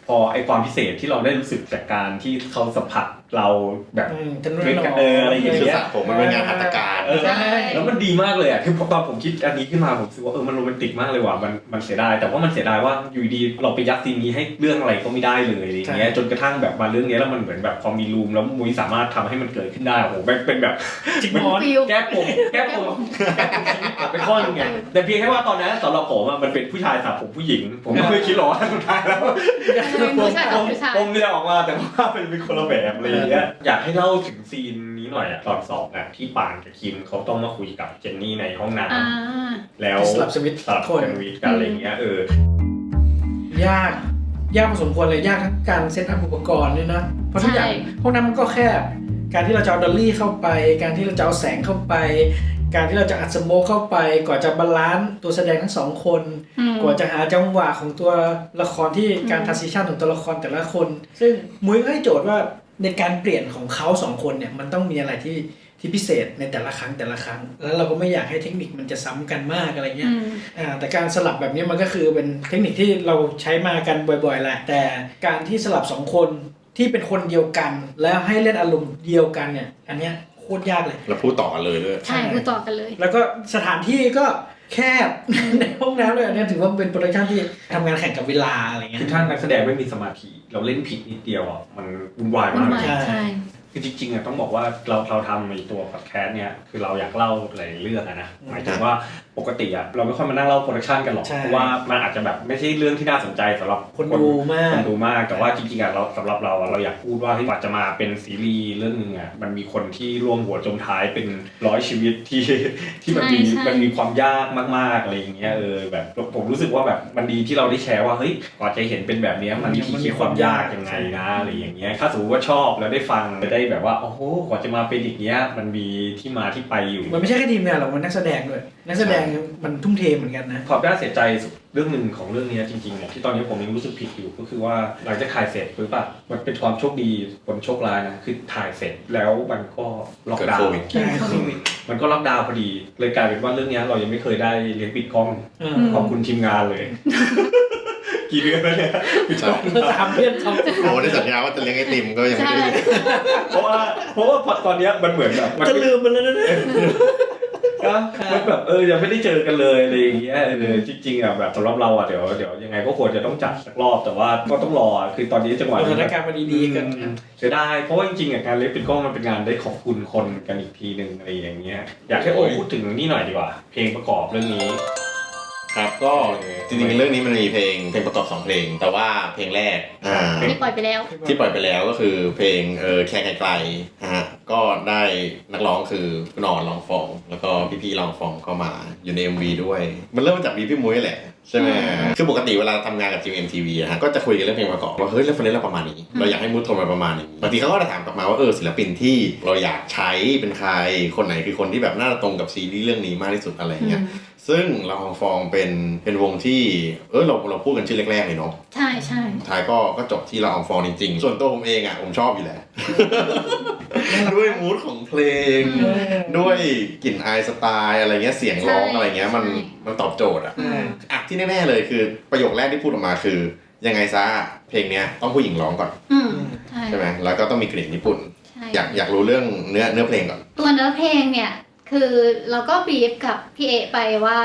พอไอความพิเศษที่เราได้รู้สึกจากการที่เขาสัมผัสเราแบบด้วยกันอะไรอย่างเงี้ย ผมมันเป็นงานหัตถการ แล้วมันดีมากเลยอ่ะคือตอนผมคิดอันนี้ขึ้นมาผมรู้สึกว่ามันโรแมนติกมากเลยว่ะมันเสียดายแต่ว่ามันเสียดายว่าอยู่ดีเราไปยัดซีนนี้ให้เรื่องอะไรก็ไม่ได้เลยอะไรอย่างเงี้ยจนกระทั่งแบบมาเรื่องนี้แล้วมันเหมือนแบบพอมีรูมแล้วมุ้ยสามารถทำให้มันเกิดขึ้นได้โอ้โหเป็นแบบ จิกมอน แก้ปมเป็นข้อนึงไงแต่เพียงแค่ว่าตอนนั้นสำหรับผมมันเป็นผู้ชายสาวผมผู้หญิงผมก็ไม่คิดหรอกว่าสุดท้ายแล้วผมเนี่ยออกมาแต่ว่าเป็นคนละแบบอะไรอย่างเงี้ยอยากให้เล่าถึงซีนนี้หน่อยอ่ะตอนสอบอ่ะที่ป่านกับคิมเขาต้องมาคุยกับเจนนี่ในห้องน้ำแล้ว สลับสวิตช์ สลับกันวิทกันอะไรอย่างเงี้ยยากพอสมควรเลยยากทั้งการเซตอัพอุปกรณ์ด้วยนะเพราะทุกอย่างห้องน้ำมันก็แคบการที่เราจะเอาดอลลี่เข้าไปการที่เราจะเอาแสงเข้าไปการที่เราจะอัดสโมกเข้าไปกว่าจะบาลานซ์ตัวแสดงทั้งสองคนกว่าจะหาจังหวะของตัวละครที่การทรานซิชันของตัวละครแต่ละคนซึ่งมุ้ยให้โจทย์ว่าในการเปลี่ยนของเขาสองคนเนี่ยมันต้องมีอะไรที่พิเศษในแต่ละครั้งแล้วเราก็ไม่อยากให้เทคนิคมันจะซ้ำกันมากอะไรเงี้ยแต่การสลับแบบนี้มันก็คือเป็นเทคนิคที่เราใช้มากันบ่อยๆแหละแต่การที่สลับสองคนที่เป็นคนเดียวกันแล้วให้เล่นอารมณ์เดียวกันเนี่ยอันเนี้ยโคตรยากเลยแล้วพูดต่อกันเลยด้วยใช่พูดต่อกันเลยแล้วก็สถานที่ก็แคบ ในห้องน้ำเลยอันนี้ถือว่าเป็นโปรดักชั่นที่ทำงานแข่งกับเวลาอะไรเงี้ยคือถ้านักแสดงไม่มีสมาธิเราเล่นผิดนิดเดียวอ่ะมันวุ่นวายมากใช่คือจริงๆอ่ะต้องบอกว่าเราทำในตัวพอดแคสต์เนี่ยคือเราอยากเล่าหลายเรื่องนะหมายถึงว่าปกติอ่ะเราไม่ค่อยมานั่งเล่าโปรดักชันกันหรอกเพราะว่ามันอาจจะแบบไม่ใช่เรื่องที่น่าสนใจสำหรับคนดูมากแต่ว่าจริงๆอ่ะสำหรับเราอยากพูดว่าที่กว่าจะมาเป็นซีรีส์เรื่องนึงอ่ะมันมีคนที่ร่วมหัวจมท้ายเป็น100ชีวิตที่มันมีความยากมากๆอะไรอย่างเงี้ยแบบผมรู้สึกว่าแบบมันดีที่เราได้แชร์ว่าเฮ้ยกว่าจะเห็นเป็นแบบนี้มันมีความยากยังไงนะอะไรอย่างเงี้ยถ้าสมมติว่าชอบแล้วได้ฟังได้แบบว่าโอ้โหกว่าจะมาเป็นอย่างเงี้ยมันมีที่มาที่ไปอยู่มันไม่ใช่แค่ทีมงานหรอกมันนักแสดงด้วยนักแสดงมันทุ่มเทเหมือนกันนะความน่าเสียใจเรื่องหนึ่งของเรื่องนี้จริงๆเนี่ยที่ตอนนี้ผมยังรู้สึกผิดอยู่ก็คือว่าหลังจากถ่ายเสร็จปุ๊บอะมันเป็นความโชคดีคนโชคร้ายนะคือถ่ายเสร็จแล้วมันก็ล็อกดาวน์มันก็ล็อกดาวน์พอดีเลยกลายเป็นว่าเรื่องนี้เรายังไม่เคยได้เลี้ยงปิดกล้องขอบคุณทีมงานเลยกี่เดือนแล้วเนี่ย3 เดือนโอ้ได้สัญญาว่าจะเลี้ยงไอติมก็ยังไม่ได้เพราะว่าตอนนี้มันเหมือนแบบจะลืมมันแล้วนะมันแบบยังไม่ได้เจอกันเลยอะไรอย่างเงี้ยจริงๆอ่ะแบบสำหรับเราอ่ะเดี๋ยวยังไงก็ควรจะต้องจัดสักรอบแต่ว่าก็ต้องรอคือตอนนี้จังหวะสถานการณ์มันดีๆกันเสียดายเพราะว่าจริงๆอ่ะการเล่นปิดกล้องมันเป็นงานได้ขอบคุณคนกันอีกทีนึงอะไรอย่างเงี้ยอยากให้พูดถึงนี่หน่อยดีกว่าเพลงประกอบเรื่องนี้ครับก็จริงๆเรื่องนี้มันมีเพลงประกอบ2เพลงแต่ว่าเพลงแรกที่ปล่อยไปแล้วก็คือเพลงแค่ไกลๆนะฮะก็ได้นักร้องคือนอนลองฟองแล้วก็พี่ๆลองฟองเข้ามาอยู่ใน MV ด้วยมันเริ่มมาจากพี่มุ้ยแหละใช่ไหมคือปกติเวลาทำงานกับทีม MTV นะฮะก็จะคุยกันเรื่องเพลงประกอบว่าเฮ้ยเรฟเฟอเรนซ์เราประมาณนี้เราอยากให้มูดโทนมาประมาณนี้บางทีเขาก็จะถามกลับมาว่าศิลปินที่เราอยากใช้เป็นใครคนไหนคือคนที่แบบน่าจะตรงกับซีรีส์เรื่องนี้มากที่สุดอะไรเงี้ย ซึ่งเราฟองเป็นวงที่เราพูดกันชื่อแรกๆเลยเนาะ ใช่ใช่ ท้ายก็จบที่เราฟองจริงๆส่วนตัวผมเองอ่ะผมชอบอยู่แล้ว ด้วยมูดของเพลง ด้วยกลิ่นอายสไตล์อะไรเงี้ยเสียงร้องอะไรเงี้ยมันตอบโจทย์อ่ะที่แน่ๆเลยคือประโยคแรกที่พูดออกมาคือยังไงซะเพลงเนี้ยต้องผู้หญิงร้องก่อน ใช่ไหมแล้วก็ต้องมีกลิ่นญี่ปุ่นอยากรู้เรื่องเนื้อเพลงก่อนตัวเนื้อเพลงเนี่ยคือเราก็บีฟกับพี่เอไปว่า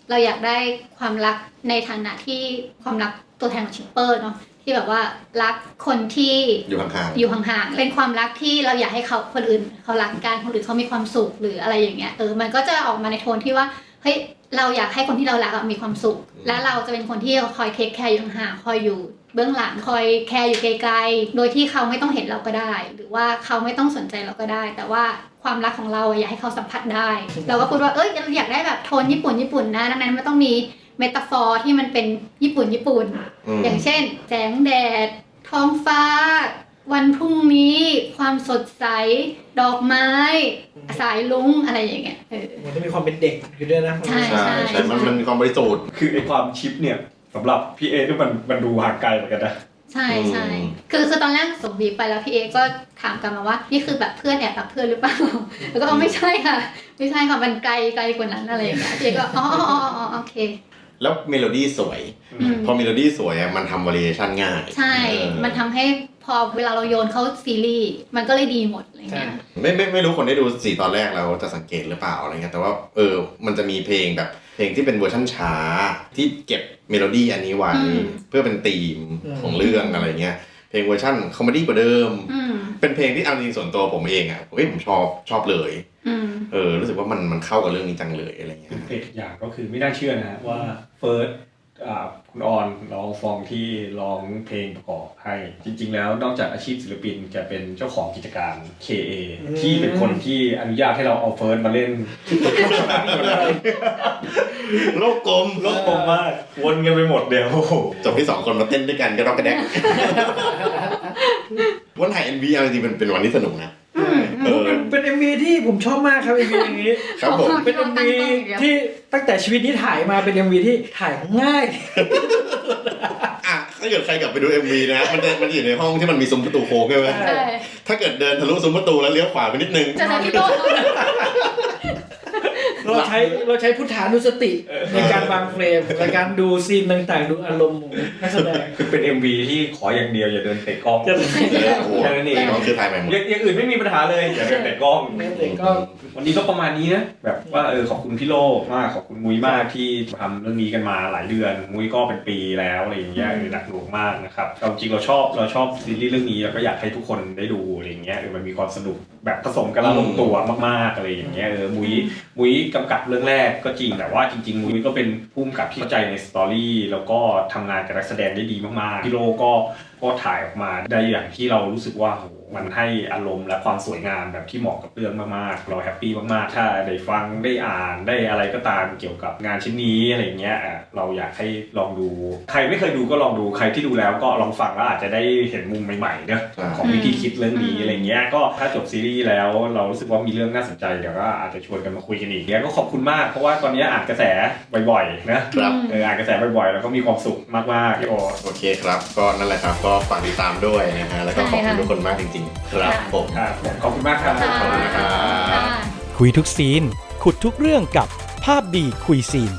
เราอยากได้ความรักในฐานะที่ความรักตัวแทนของชิปเปอร์เนาะที่แบบว่ารักคนที่อยู่ห่างๆเป็นความรักที่เราอยากให้เขาคนอื่นเขารักกันคนอื่นเขามีความสุขหรืออะไรอย่างเงี้ยมันก็จะออกมาในโทนที่ว่าเฮ้ยเราอยากให้คนที่เรารักมีความสุขและเราจะเป็นคนที่คอยเทคแคร์อยู่ห่างๆคอยอยู่เบื้องหลังคอยแคร์อยู่ไกลๆโดยที่เขาไม่ต้องเห็นเราก็ได้หรือว่าเขาไม่ต้องสนใจเราก็ได้แต่ว่าความรักของเราอยากให้เขาสัมผัสได้เราก็พูดว่าเราอยากได้แบบโทนญี่ปุ่นนะดังนั้นมันต้องมีเมตาฟอร์ที่มันเป็นญี่ปุ่นอย่างเช่นแสงแดดท้องฟ้าวันพรุ่งนี้ความสดใสดอกไม้สายลุ้งอะไรอย่างเงี้ยมันจะมีความเป็นเด็กอยู่ด้วยนะใช่มันมีความบริสุทธิ์คือไอ้ความชิปเนี่ยสำหรับพี่เอที่มันดูห่างไกลเหมือนกันนะใช่คือตอนแรกส่งบีไปแล้วพี่เอก็ถามกลับมาว่านี่คือแบบเพื่อนแอบรักเพื่อนหรือเปล่าแล้วก็ไม่ใช่ค่ะมันไกลกว่านั้นอะไรอย่างเงี้ยพี่เอก็อ๋อโอเคแล้วเมโลดี้สวยพอเมโลดี้สวยมันทำวาริเอชันง่ายใช่มันทำให้พอเวลาเราโยนเข้าซีรีส์มันก็เลยดีหมดอะไรเงี้ยไม่รู้คนได้ดู4ตอนแรกแล้วจะสังเกตหรือเปล่าอะไรเงี้ยแต่ว่ามันจะมีเพลงแบบเพลงที่เป็นเวอร์ชันช้าที่เก็บเมโลดี้อันนี้ไว้เพื่อเป็นธีมของเรื่องอะไรเงี้ยเพลงเวอร์ชันคอมเมดี้กว่าเดิมเป็นเพลงที่เอาจริงส่วนตัวผมเองอ่ะผมชอบเลยรู้สึกว่ามันเข้ากับเรื่องนี้จังเลยอะไรเงี้ยอีกอย่างก็คือไม่น่าเชื่อนะว่าเฟิร์สคุณออนร้องฟองที่ร้องเพลงประกอบให้จริงๆแล้วนอกจากอาชีพศิลปินแกเป็นเจ้าของกิจการ KA ที่เป็นคนที่อนุญาตให้เราเอาเฟิร์สมาเล่นโลกกลมมากวนกันไปหมดเดียวจบที่2คนมาเต้นด้วยกันก็ต้องกระแดกวันถ่าย MV จริงๆเป็นวันที่สนุกนะเป็น MV ที่ผมชอบมากครับ MV อย่างนี้ครับผมเป็น MV ที่ตั้งแต่ชีวิตนี้ถ่ายมาเป็น MV ที่ถ่ายง่ายถ้าเกิดใครกลับไปดู MV นะมันอยู่ในห้องที่มันมีซุ้มประตูโค้งใช่ไหมถ้าเกิดเดินทะลุซุ้มประตูแล้วเลี้ยวขวาไปนิดนึงจะได้พี่โดนเราใช้พุทธานุสติในการวางเฟรมในการดูซีนต่างๆดูอารมณ์ของนักแสดงคือเป็น MV ที่ขออย่างเดียวอย่าเดินเตะกล้องแค่นั้นเองคือถ่ายใหม่หมดอย่างอื่นไม่มีปัญหาเลยอย่าเดินเตะกล้องวันนี้ก็ประมาณนี้นะแบบว่าขอบคุณพี่โลมากขอบคุณมุ้ยมากที่ทำเรื่องนี้กันมาหลายเดือนมุ้ยก็เป็นปีแล้วอะไรอย่างเงี้ยหนักหน่วงมากนะครับจริงเราชอบซีรีส์เรื่องนี้แล้วก็อยากให้ทุกคนได้ดูอะไรอย่างเงี้ยมันมีความสนุกแบบผสมกันแล้วลงตัวมากๆอะไรอย่างเงี้ยมุ้ยกำกับเรื่องแรกก็จริงแต่ว่าจริงๆมุ้ยก็เป็นผู้กำกับที่เข้าใจในสตอรี่แล้วก็ทำงานกับนักแสดงได้ดีมากๆพี่โลก็ถ่ายออกมาได้อย่างที่เรารู้สึกว่ามันให้อารมณ์และความสวยงามแบบที่เหมาะกับเรื่องมากๆเราแฮปปี้มากๆถ้าได้ฟังได้อ่านได้อะไรก็ตามเกี่ยวกับงานชิ้นนี้อะไรเงี้ยเราอยากให้ลองดูใครไม่เคยดูก็ลองดูใครที่ดูแล้วก็ลองฟังแล้วอาจจะได้เห็นมุมใหม่ๆเนอะของวิธีคิดเรื่องนี้อะไรเงี้ยก็ถ้าจบซีรีส์แล้วเรารู้สึกว่ามีเรื่องน่าสนใจเดี๋ยวก็อาจจะชวนกันมาคุยกันอีกเนี่ยก็ขอบคุณมากเพราะว่าตอนนี้อ่านกระแสบ่อยๆนะครับอ่านกระแสบ่อยๆแล้วก็มีความสุขมากๆโอเคครับก็นั่นแหละครับก็ฝากติดตามด้วยนะฮะแล้วก็ขอบคุณทุกคนมากจริงๆครับผมขอบคุณมากครับขอบคุณนะครับคุยทุกซีนขุดทุกเรื่องกับภาพดีคุยซีน